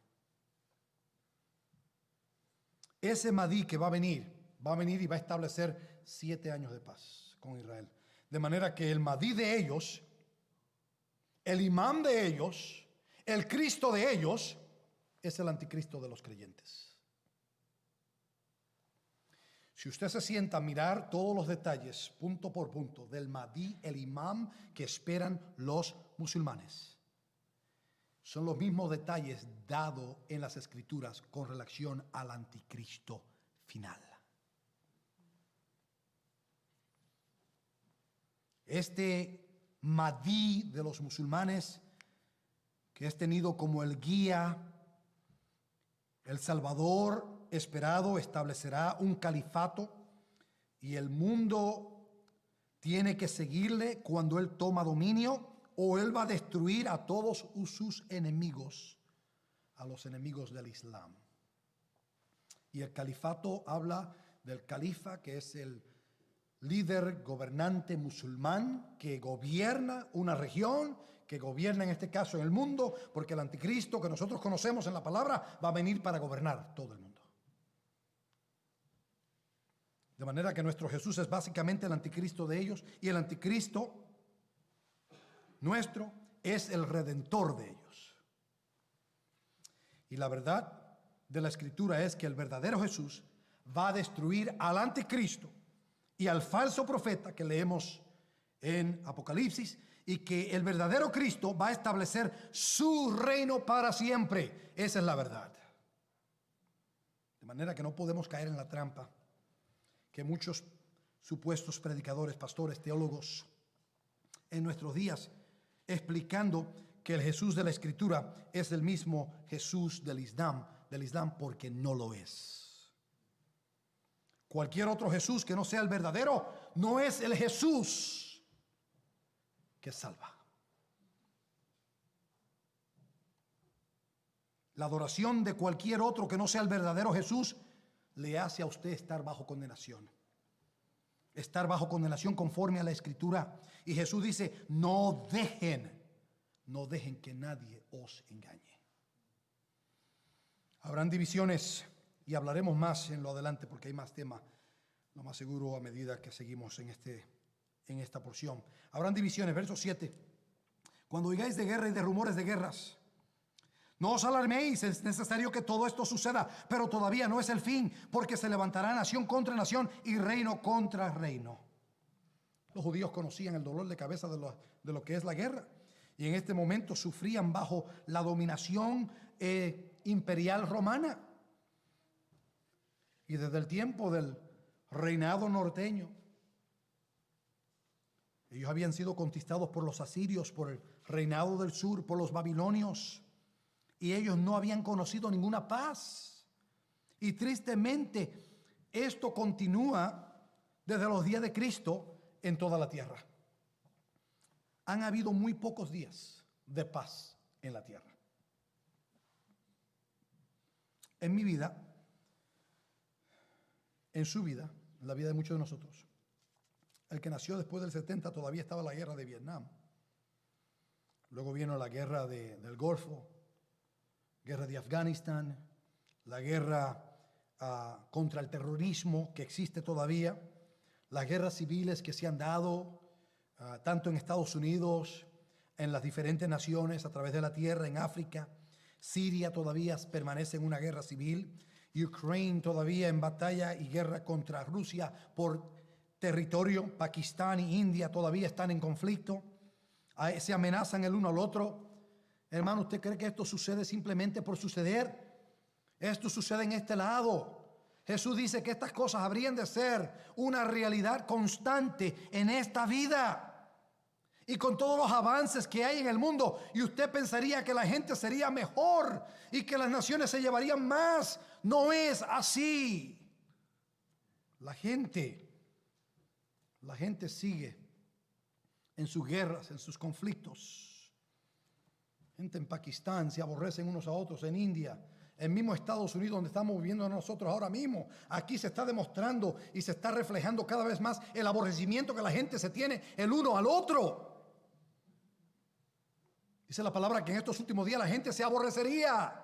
Ese Mahdi que va a venir y va a establecer 7 años de paz con Israel. De manera que el Mahdi de ellos, el imán de ellos, el Cristo de ellos, es el anticristo de los creyentes. Si usted se sienta a mirar todos los detalles, punto por punto, del Mahdi, el imam que esperan los musulmanes, son los mismos detalles dados en las escrituras con relación al anticristo final. Este Mahdi de los musulmanes, que es tenido como el guía, el Salvador esperado, establecerá un califato y el mundo tiene que seguirle cuando él toma dominio, o él va a destruir a todos sus enemigos, a los enemigos del Islam. Y el califato habla del califa, que es el líder gobernante musulmán que gobierna una región, que gobierna en este caso en el mundo, porque el anticristo que nosotros conocemos en la palabra va a venir para gobernar todo el mundo. De manera que nuestro Jesús es básicamente el anticristo de ellos, y el anticristo nuestro es el redentor de ellos. Y la verdad de la escritura es que el verdadero Jesús va a destruir al anticristo y al falso profeta que leemos en Apocalipsis, y que el verdadero Cristo va a establecer su reino para siempre. Esa es la verdad. De manera que no podemos caer en la trampa que muchos supuestos predicadores, pastores, teólogos en nuestros días, explicando que el Jesús de la Escritura es el mismo Jesús del Islam, porque no lo es. Cualquier otro Jesús que no sea el verdadero no es el Jesús que salva. La adoración de cualquier otro que no sea el verdadero Jesús le hace a usted estar bajo condenación. Estar bajo condenación conforme a la Escritura. Y Jesús dice, no dejen que nadie os engañe. Habrán divisiones, y hablaremos más en lo adelante porque hay más tema, lo más seguro, a medida que seguimos en esta porción. Habrán divisiones, verso 7. Cuando oigáis de guerra y de rumores de guerras, no os alarméis, es necesario que todo esto suceda, pero todavía no es el fin, porque se levantará nación contra nación y reino contra reino. Los judíos conocían el dolor de cabeza de lo que es la guerra, y en este momento sufrían bajo la dominación imperial romana. Y desde el tiempo del reinado norteño, ellos habían sido conquistados por los asirios, por el reinado del sur, por los babilonios, y ellos no habían conocido ninguna paz. Y tristemente esto continúa desde los días de Cristo en toda la tierra. Han habido muy pocos días de paz en la tierra. En mi vida, en su vida, en la vida de muchos de nosotros, el que nació después del 70 todavía estaba la guerra de Vietnam. Luego vino la guerra del Golfo, guerra de Afganistán, la guerra contra el terrorismo que existe todavía, las guerras civiles que se han dado tanto en Estados Unidos, en las diferentes naciones a través de la tierra, en África. Siria todavía permanece en una guerra civil. Ucrania todavía en batalla y guerra contra Rusia por territorio. Pakistán y India todavía están en conflicto. Se amenazan el uno al otro. Hermano, ¿usted cree que esto sucede simplemente por suceder? Esto sucede en este lado. Jesús dice que estas cosas habrían de ser una realidad constante en esta vida. Y con todos los avances que hay en el mundo, y usted pensaría que la gente sería mejor y que las naciones se llevarían más. No es así. La gente sigue en sus guerras, en sus conflictos. Gente en Pakistán se aborrecen unos a otros, en India, en mismo Estados Unidos, donde estamos viviendo nosotros ahora mismo. Aquí se está demostrando y se está reflejando cada vez más el aborrecimiento que la gente se tiene el uno al otro. Dice la palabra que en estos últimos días la gente se aborrecería.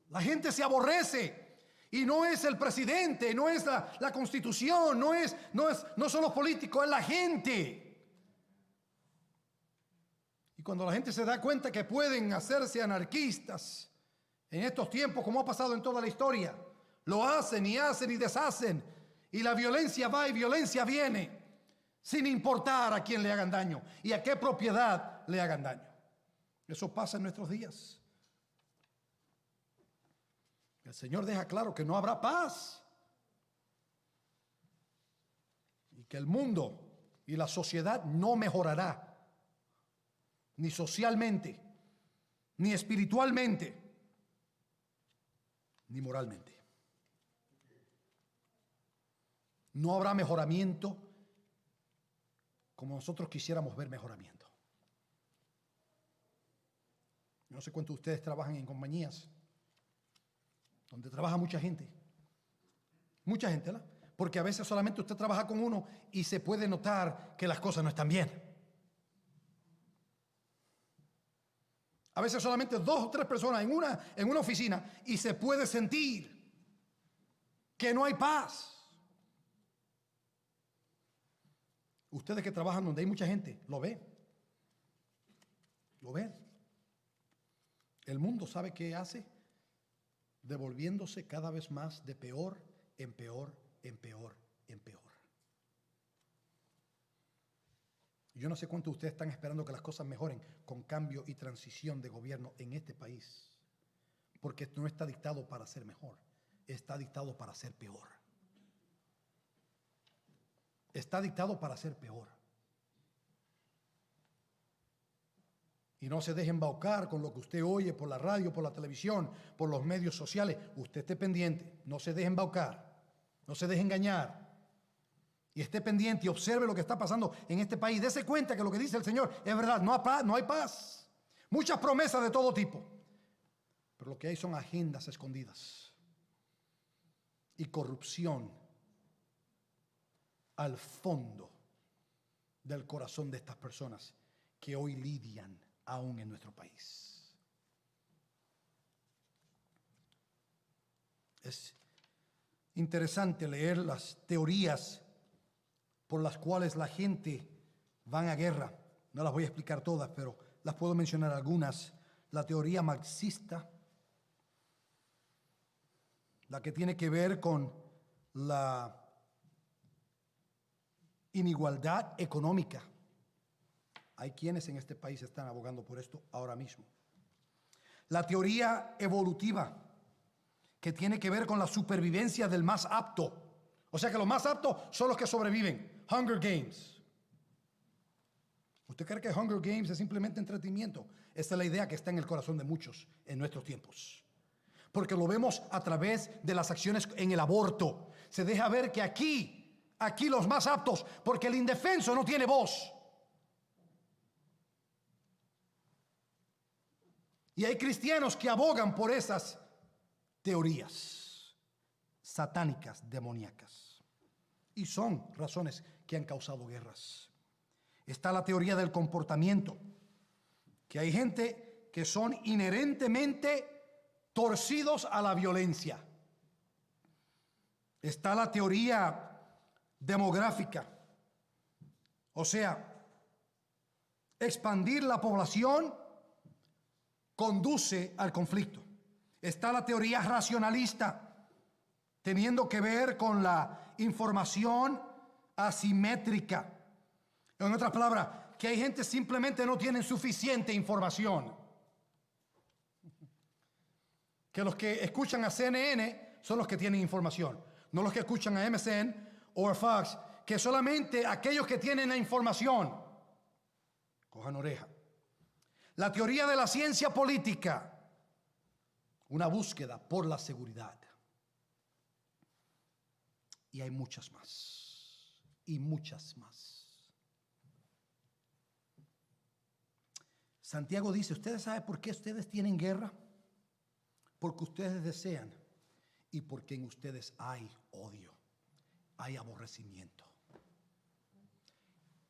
La gente se aborrece. Y no es el presidente, no es la constitución, no son los políticos, es la gente. Y cuando la gente se da cuenta que pueden hacerse anarquistas en estos tiempos, como ha pasado en toda la historia, Lo hacen y hacen y deshacen. Y la violencia va y violencia viene, sin importar a quién le hagan daño y a qué propiedad le hagan daño. Eso pasa en nuestros días. El Señor deja claro que no habrá paz. Y que el mundo y la sociedad no mejorará, ni socialmente, ni espiritualmente, ni moralmente. No habrá mejoramiento como nosotros quisiéramos ver mejoramiento. Yo no sé cuántos de ustedes trabajan en compañías donde trabaja mucha gente. Mucha gente, ¿verdad? Porque a veces solamente usted trabaja con uno y se puede notar que las cosas no están bien. A veces solamente 2 o 3 personas en una oficina y se puede sentir que no hay paz. Ustedes que trabajan donde hay mucha gente, lo ven. Lo ven. El mundo sabe qué hace, devolviéndose cada vez más de peor en peor, en peor, en peor. Yo no sé cuántos de ustedes están esperando que las cosas mejoren con cambio y transición de gobierno en este país, porque esto no está dictado para ser mejor, está dictado para ser peor. Está dictado para ser peor. Y no se deje embaucar con lo que usted oye por la radio, por la televisión, por los medios sociales. Usted esté pendiente, no se deje embaucar, no se deje engañar. Y esté pendiente y observe lo que está pasando en este país. Dese cuenta que lo que dice el Señor es verdad, no hay paz. Muchas promesas de todo tipo. Pero lo que hay son agendas escondidas y corrupción al fondo del corazón de estas personas que hoy lidian aún en nuestro país. Es interesante leer las teorías por las cuales la gente va a guerra. No las voy a explicar todas, pero las puedo mencionar algunas. La teoría marxista, la que tiene que ver con la inigualdad económica. Hay quienes en este país están abogando por esto ahora mismo. La teoría evolutiva, que tiene que ver con la supervivencia del más apto. O sea que los más aptos son los que sobreviven. Hunger Games. ¿Usted cree que Hunger Games es simplemente entretenimiento? Esa es la idea que está en el corazón de muchos en nuestros tiempos. Porque lo vemos a través de las acciones en el aborto. Se deja ver que aquí los más aptos, porque el indefenso no tiene voz. Y hay cristianos que abogan por esas teorías satánicas, demoníacas. Y son razones que han causado guerras. Está la teoría del comportamiento, que hay gente que son inherentemente torcidos a la violencia. Está la teoría demográfica, o sea, expandir la población conduce al conflicto. Está la teoría racionalista, teniendo que ver con la información asimétrica. En otras palabras, que hay gente simplemente no tienen suficiente información. Que los que escuchan a CNN son los que tienen información, no los que escuchan a MSN o a Fox, que solamente aquellos que tienen la información. Cojan oreja. La teoría de la ciencia política, una búsqueda por la seguridad. Y hay muchas más, y muchas más. Santiago dice, ¿ustedes saben por qué ustedes tienen guerra? Porque ustedes desean y porque en ustedes hay odio, hay aborrecimiento.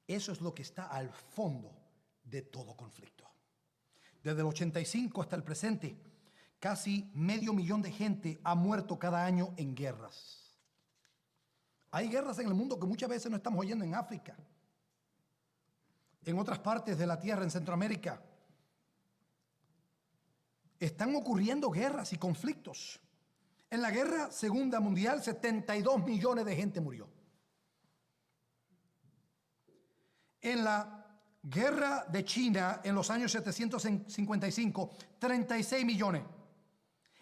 Eso es lo que está al fondo de todo conflicto. Desde el 85 hasta el presente, casi 500,000 de gente ha muerto cada año en guerras. Hay guerras en el mundo que muchas veces no estamos oyendo en África, en otras partes de la tierra, en Centroamérica. Están ocurriendo guerras y conflictos. En la guerra segunda mundial, 72 millones de gente murió. En la guerra de China, en los años 755, 36 millones.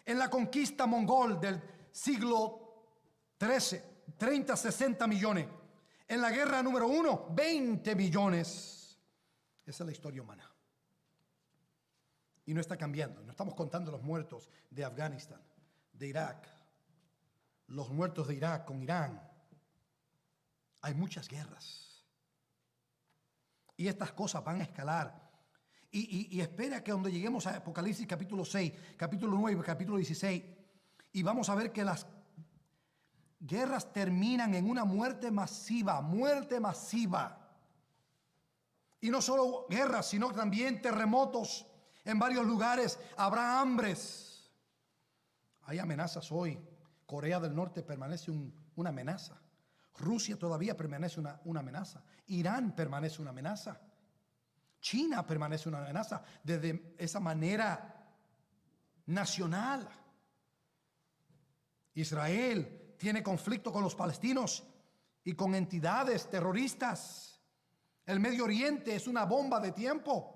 En la conquista mongol del siglo XIII, 30, 60 millones. En la guerra número 1, 20 millones. Esa es la historia humana. Y no está cambiando. No estamos contando los muertos de Afganistán, de Irak, los muertos de Irak con Irán. Hay muchas guerras. Y estas cosas van a escalar. Y espera que cuando lleguemos a Apocalipsis capítulo 6, capítulo 9, capítulo 16, y vamos a ver que las guerras terminan en una muerte masiva, muerte masiva. Y no solo guerras, sino también terremotos en varios lugares. Habrá hambres. Hay amenazas hoy. Corea del Norte permanece una amenaza. Rusia todavía permanece una amenaza. Irán permanece una amenaza. China permanece una amenaza desde esa manera nacional. Israel tiene conflicto con los palestinos y con entidades terroristas. El Medio Oriente es una bomba de tiempo.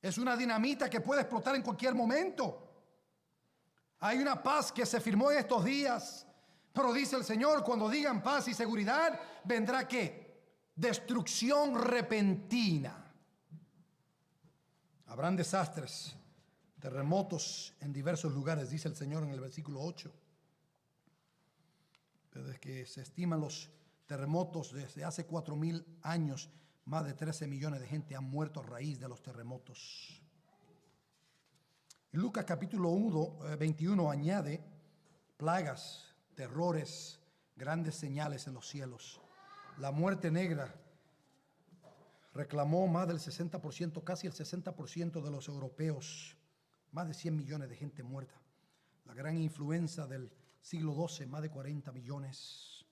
Es una dinamita que puede explotar en cualquier momento. Hay una paz que se firmó en estos días. Pero dice el Señor, cuando digan paz y seguridad, vendrá ¿qué? Destrucción repentina. Habrán desastres, terremotos en diversos lugares, dice el Señor en el versículo 8. Desde que se estiman los terremotos desde hace 4,000 años, más de 13 millones de gente han muerto a raíz de los terremotos. En Lucas capítulo 21 añade plagas, terrores, grandes señales en los cielos. La muerte negra reclamó más del 60%, casi el 60% de los europeos, más de 100 millones de gente muerta. La gran influenza del siglo XII, más de 40 millones.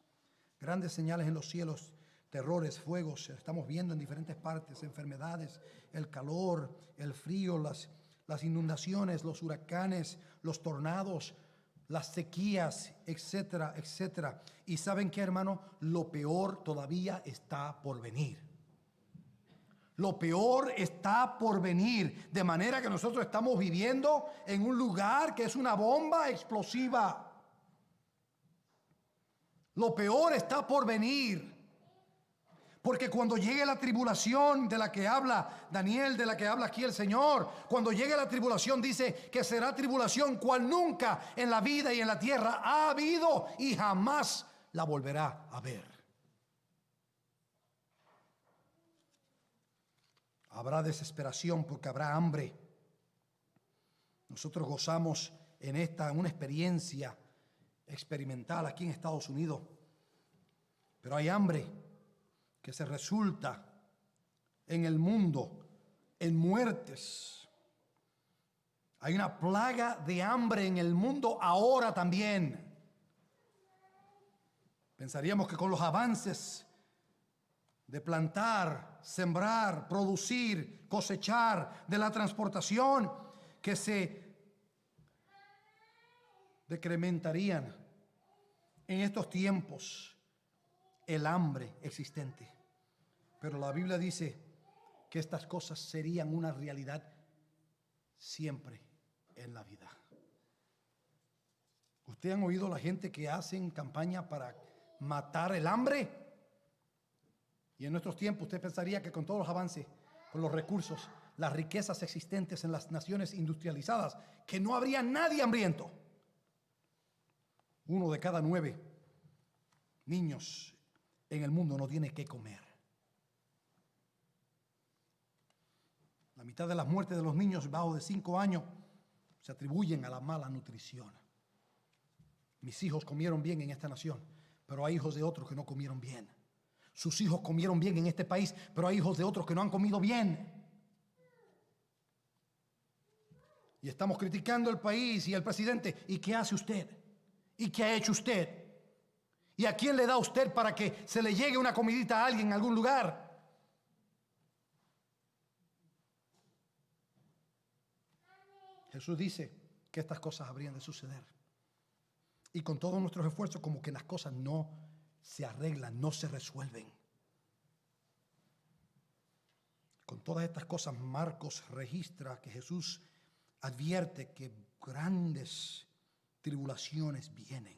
Grandes señales en los cielos, terrores, fuegos, estamos viendo en diferentes partes, enfermedades, el calor, el frío, las inundaciones, los huracanes, los tornados, las sequías, etcétera, etcétera. Y ¿saben qué, hermano? Lo peor todavía está por venir. Lo peor está por venir. De manera que nosotros estamos viviendo en un lugar que es una bomba explosiva. Lo peor está por venir. Porque cuando llegue la tribulación de la que habla Daniel, de la que habla aquí el Señor, cuando llegue la tribulación dice que será tribulación cual nunca en la vida y en la tierra ha habido y jamás la volverá a ver. Habrá desesperación porque habrá hambre. Nosotros gozamos en una experiencia experimental aquí en Estados Unidos, pero hay hambre que se resulta en el mundo en muertes. Hay una plaga de hambre en el mundo ahora también. Pensaríamos que con los avances de plantar, sembrar, producir, cosechar, de la transportación, que se decrementarían en estos tiempos el hambre existente. Pero la Biblia dice que estas cosas serían una realidad siempre en la vida. ¿Ustedes han oído la gente que hacen campaña para matar el hambre? Y en nuestros tiempos usted pensaría que con todos los avances, con los recursos, las riquezas existentes en las naciones industrializadas, que no habría nadie hambriento. 1 de cada 9 niños en el mundo no tiene que comer. La mitad de las muertes de los niños bajo de 5 años se atribuyen a la mala nutrición. Mis hijos comieron bien en esta nación, pero hay hijos de otros que no comieron bien. Sus hijos comieron bien en este país, pero hay hijos de otros que no han comido bien. Y estamos criticando el país y el presidente. ¿Y qué hace usted? ¿Y qué ha hecho usted? ¿Y a quién le da usted para que se le llegue una comidita a alguien en algún lugar? Jesús dice que estas cosas habrían de suceder. Y con todos nuestros esfuerzos, como que las cosas no se arreglan, no se resuelven. Con todas estas cosas, Marcos registra que Jesús advierte que grandes tribulaciones vienen.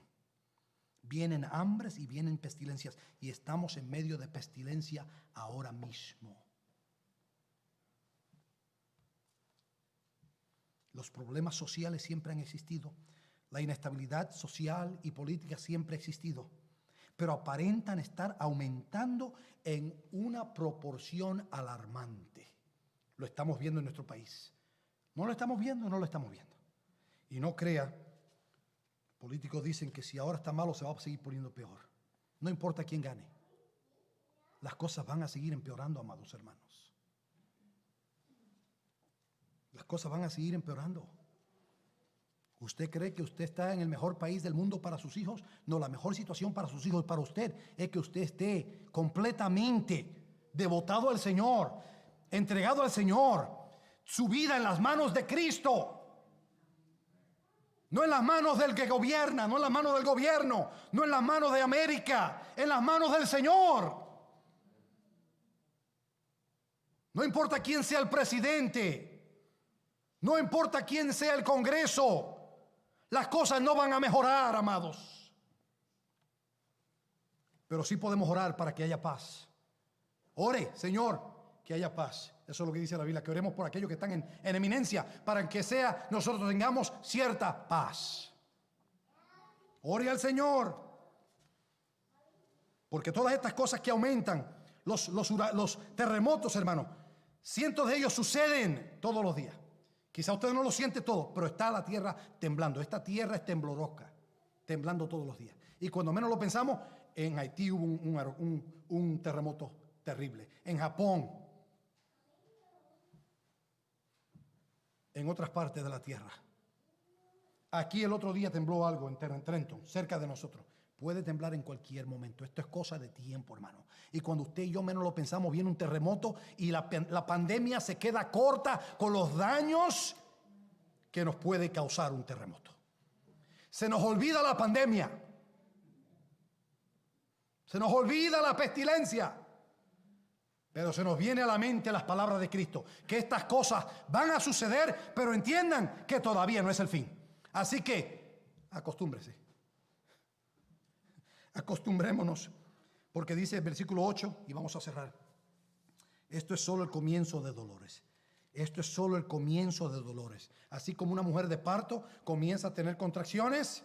Vienen hambres y vienen pestilencias. Y estamos en medio de pestilencia ahora mismo. Los problemas sociales siempre han existido. La inestabilidad social y política siempre ha existido. Pero aparentan estar aumentando en una proporción alarmante. Lo estamos viendo en nuestro país. ¿No lo estamos viendo? No lo estamos viendo. Y no crea, políticos dicen que si ahora está malo se va a seguir poniendo peor. No importa quién gane. Las cosas van a seguir empeorando, amados hermanos. Las cosas van a seguir empeorando. ¿Usted cree que usted está en el mejor país del mundo para sus hijos? No, la mejor situación para sus hijos y para usted es que usted esté completamente devotado al Señor, entregado al Señor, su vida en las manos de Cristo. No en las manos del que gobierna, no en las manos del gobierno, no en las manos de América, en las manos del Señor. No importa quién sea el presidente, no importa quién sea el Congreso. Las cosas no van a mejorar, amados. Pero sí podemos orar para que haya paz. Ore, Señor, que haya paz. Eso es lo que dice la Biblia, que oremos por aquellos que están en eminencia, para que sea nosotros tengamos cierta paz. Ore al Señor. Porque todas estas cosas que aumentan, los terremotos, hermano, cientos de ellos suceden todos los días. Quizá usted no lo siente todo, pero está la tierra temblando. Esta tierra es temblorosa, temblando todos los días. Y cuando menos lo pensamos, en Haití hubo un terremoto terrible. En Japón, en otras partes de la tierra. Aquí el otro día tembló algo en Trenton, cerca de nosotros. Puede temblar en cualquier momento. Esto es cosa de tiempo, hermano. Y cuando usted y yo menos lo pensamos, viene un terremoto y la pandemia se queda corta con los daños que nos puede causar un terremoto. Se nos olvida la pandemia. Se nos olvida la pestilencia. Pero se nos viene a la mente las palabras de Cristo, que estas cosas van a suceder, pero entiendan que todavía no es el fin. Así que acostúmbrese. Acostumbrémonos, porque dice el versículo 8, y vamos a cerrar. Esto es solo el comienzo de dolores. Esto es solo el comienzo de dolores. Así como una mujer de parto comienza a tener contracciones,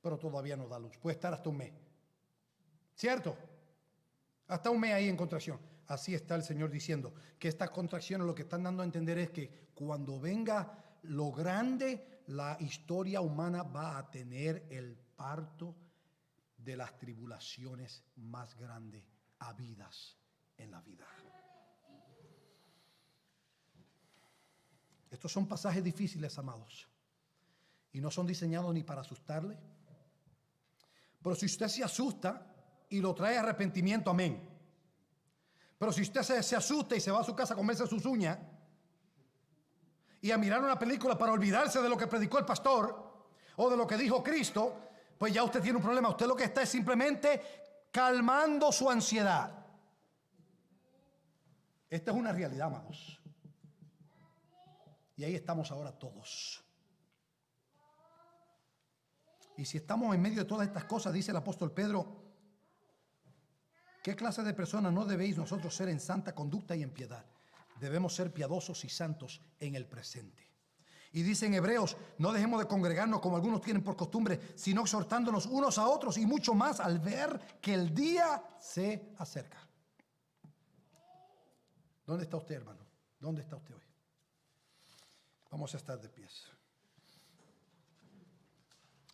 pero todavía no da luz. Puede estar hasta un mes. ¿Cierto? Hasta un mes ahí en contracción. Así está el Señor diciendo que estas contracciones lo que están dando a entender es que cuando venga lo grande, la historia humana va a tener el parto de las tribulaciones más grandes habidas en la vida. Estos son pasajes difíciles, amados, y no son diseñados ni para asustarle. Pero si usted se asusta y lo trae arrepentimiento, amén. Pero si usted se asusta y se va a su casa a comerse sus uñas y a mirar una película para olvidarse de lo que predicó el pastor o de lo que dijo Cristo, pues ya usted tiene un problema. Usted lo que está es simplemente calmando su ansiedad. Esta es una realidad, amados. Y ahí estamos ahora todos. Y si estamos en medio de todas estas cosas, dice el apóstol Pedro, ¿qué clase de personas no debéis nosotros ser en santa conducta y en piedad? Debemos ser piadosos y santos en el presente. Y dice en Hebreos, no dejemos de congregarnos como algunos tienen por costumbre, sino exhortándonos unos a otros y mucho más al ver que el día se acerca. ¿Dónde está usted, hermano? ¿Dónde está usted hoy? Vamos a estar de pies.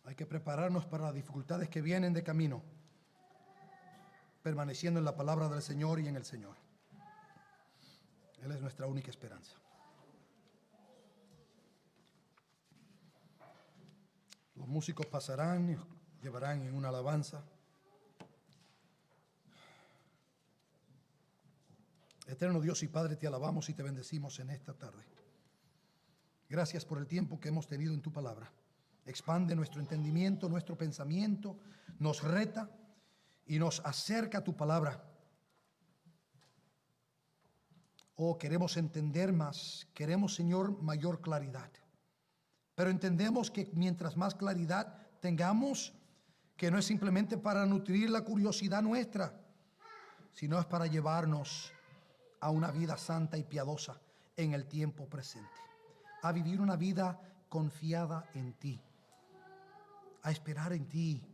Hay que prepararnos para las dificultades que vienen de camino, permaneciendo en la palabra del Señor y en el Señor. Él es nuestra única esperanza. Los músicos pasarán y llevarán en una alabanza. Eterno Dios y Padre, te alabamos y te bendecimos en esta tarde. Gracias por el tiempo que hemos tenido en tu palabra. expande nuestro entendimiento, nuestro pensamiento, nos reta y nos acerca a tu palabra. Oh, queremos entender más, queremos, Señor, mayor claridad. Pero entendemos que mientras más claridad tengamos, que no es simplemente para nutrir la curiosidad nuestra, sino es para llevarnos a una vida santa y piadosa en el tiempo presente, a vivir una vida confiada en ti, a esperar en ti,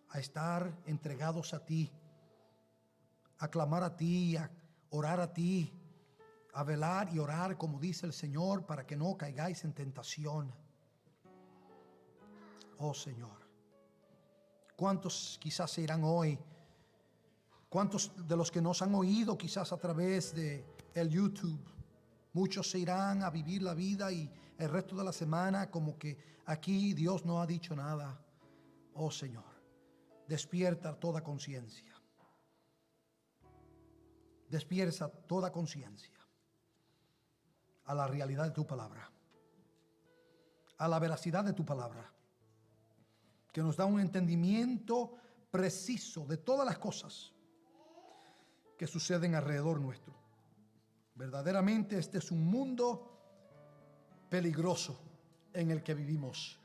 a estar entregados a ti, a clamar a ti, a orar a ti, a velar y orar como dice el Señor, para que no caigáis en tentación. Oh Señor, ¿cuántos quizás se irán hoy? ¿Cuántos de los que nos han oído quizás a través de el YouTube? Muchos se irán a vivir la vida y el resto de la semana como que aquí Dios no ha dicho nada. Oh Señor, despierta toda conciencia. Despierta toda conciencia a la realidad de tu palabra, a la veracidad de tu palabra, que nos da un entendimiento preciso de todas las cosas que suceden alrededor nuestro. Verdaderamente este es un mundo peligroso en el que vivimos,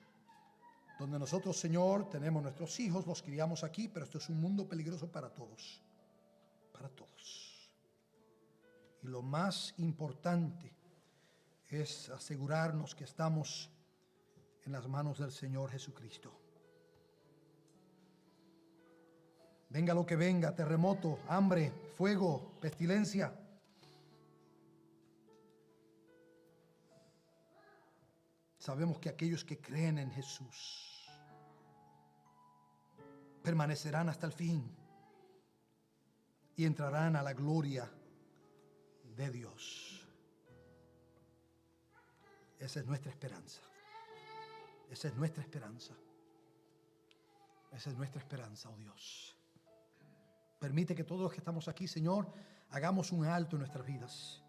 donde nosotros, Señor, tenemos nuestros hijos, los criamos aquí, pero esto es un mundo peligroso para todos, para todos. Y lo más importante es asegurarnos que estamos en las manos del Señor Jesucristo. Venga lo que venga, terremoto, hambre, fuego, pestilencia. Sabemos que aquellos que creen en Jesús permanecerán hasta el fin y entrarán a la gloria de Dios. Esa es nuestra esperanza. Esa es nuestra esperanza. Esa es nuestra esperanza, oh Dios. Permite que todos los que estamos aquí, Señor, hagamos un alto en nuestras vidas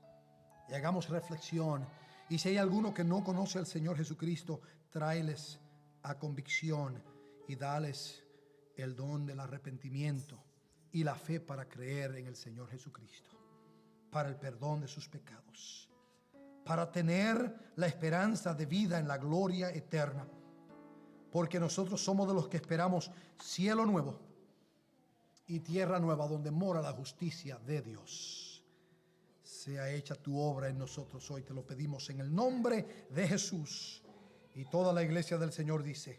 y hagamos reflexión. Y si hay alguno que no conoce al Señor Jesucristo, tráeles a convicción y dales el don del arrepentimiento y la fe para creer en el Señor Jesucristo, para el perdón de sus pecados, para tener la esperanza de vida en la gloria eterna, porque nosotros somos de los que esperamos cielo nuevo y tierra nueva donde mora la justicia de Dios. Sea hecha tu obra en nosotros hoy, te lo pedimos en el nombre de Jesús. Y toda la iglesia del Señor dice: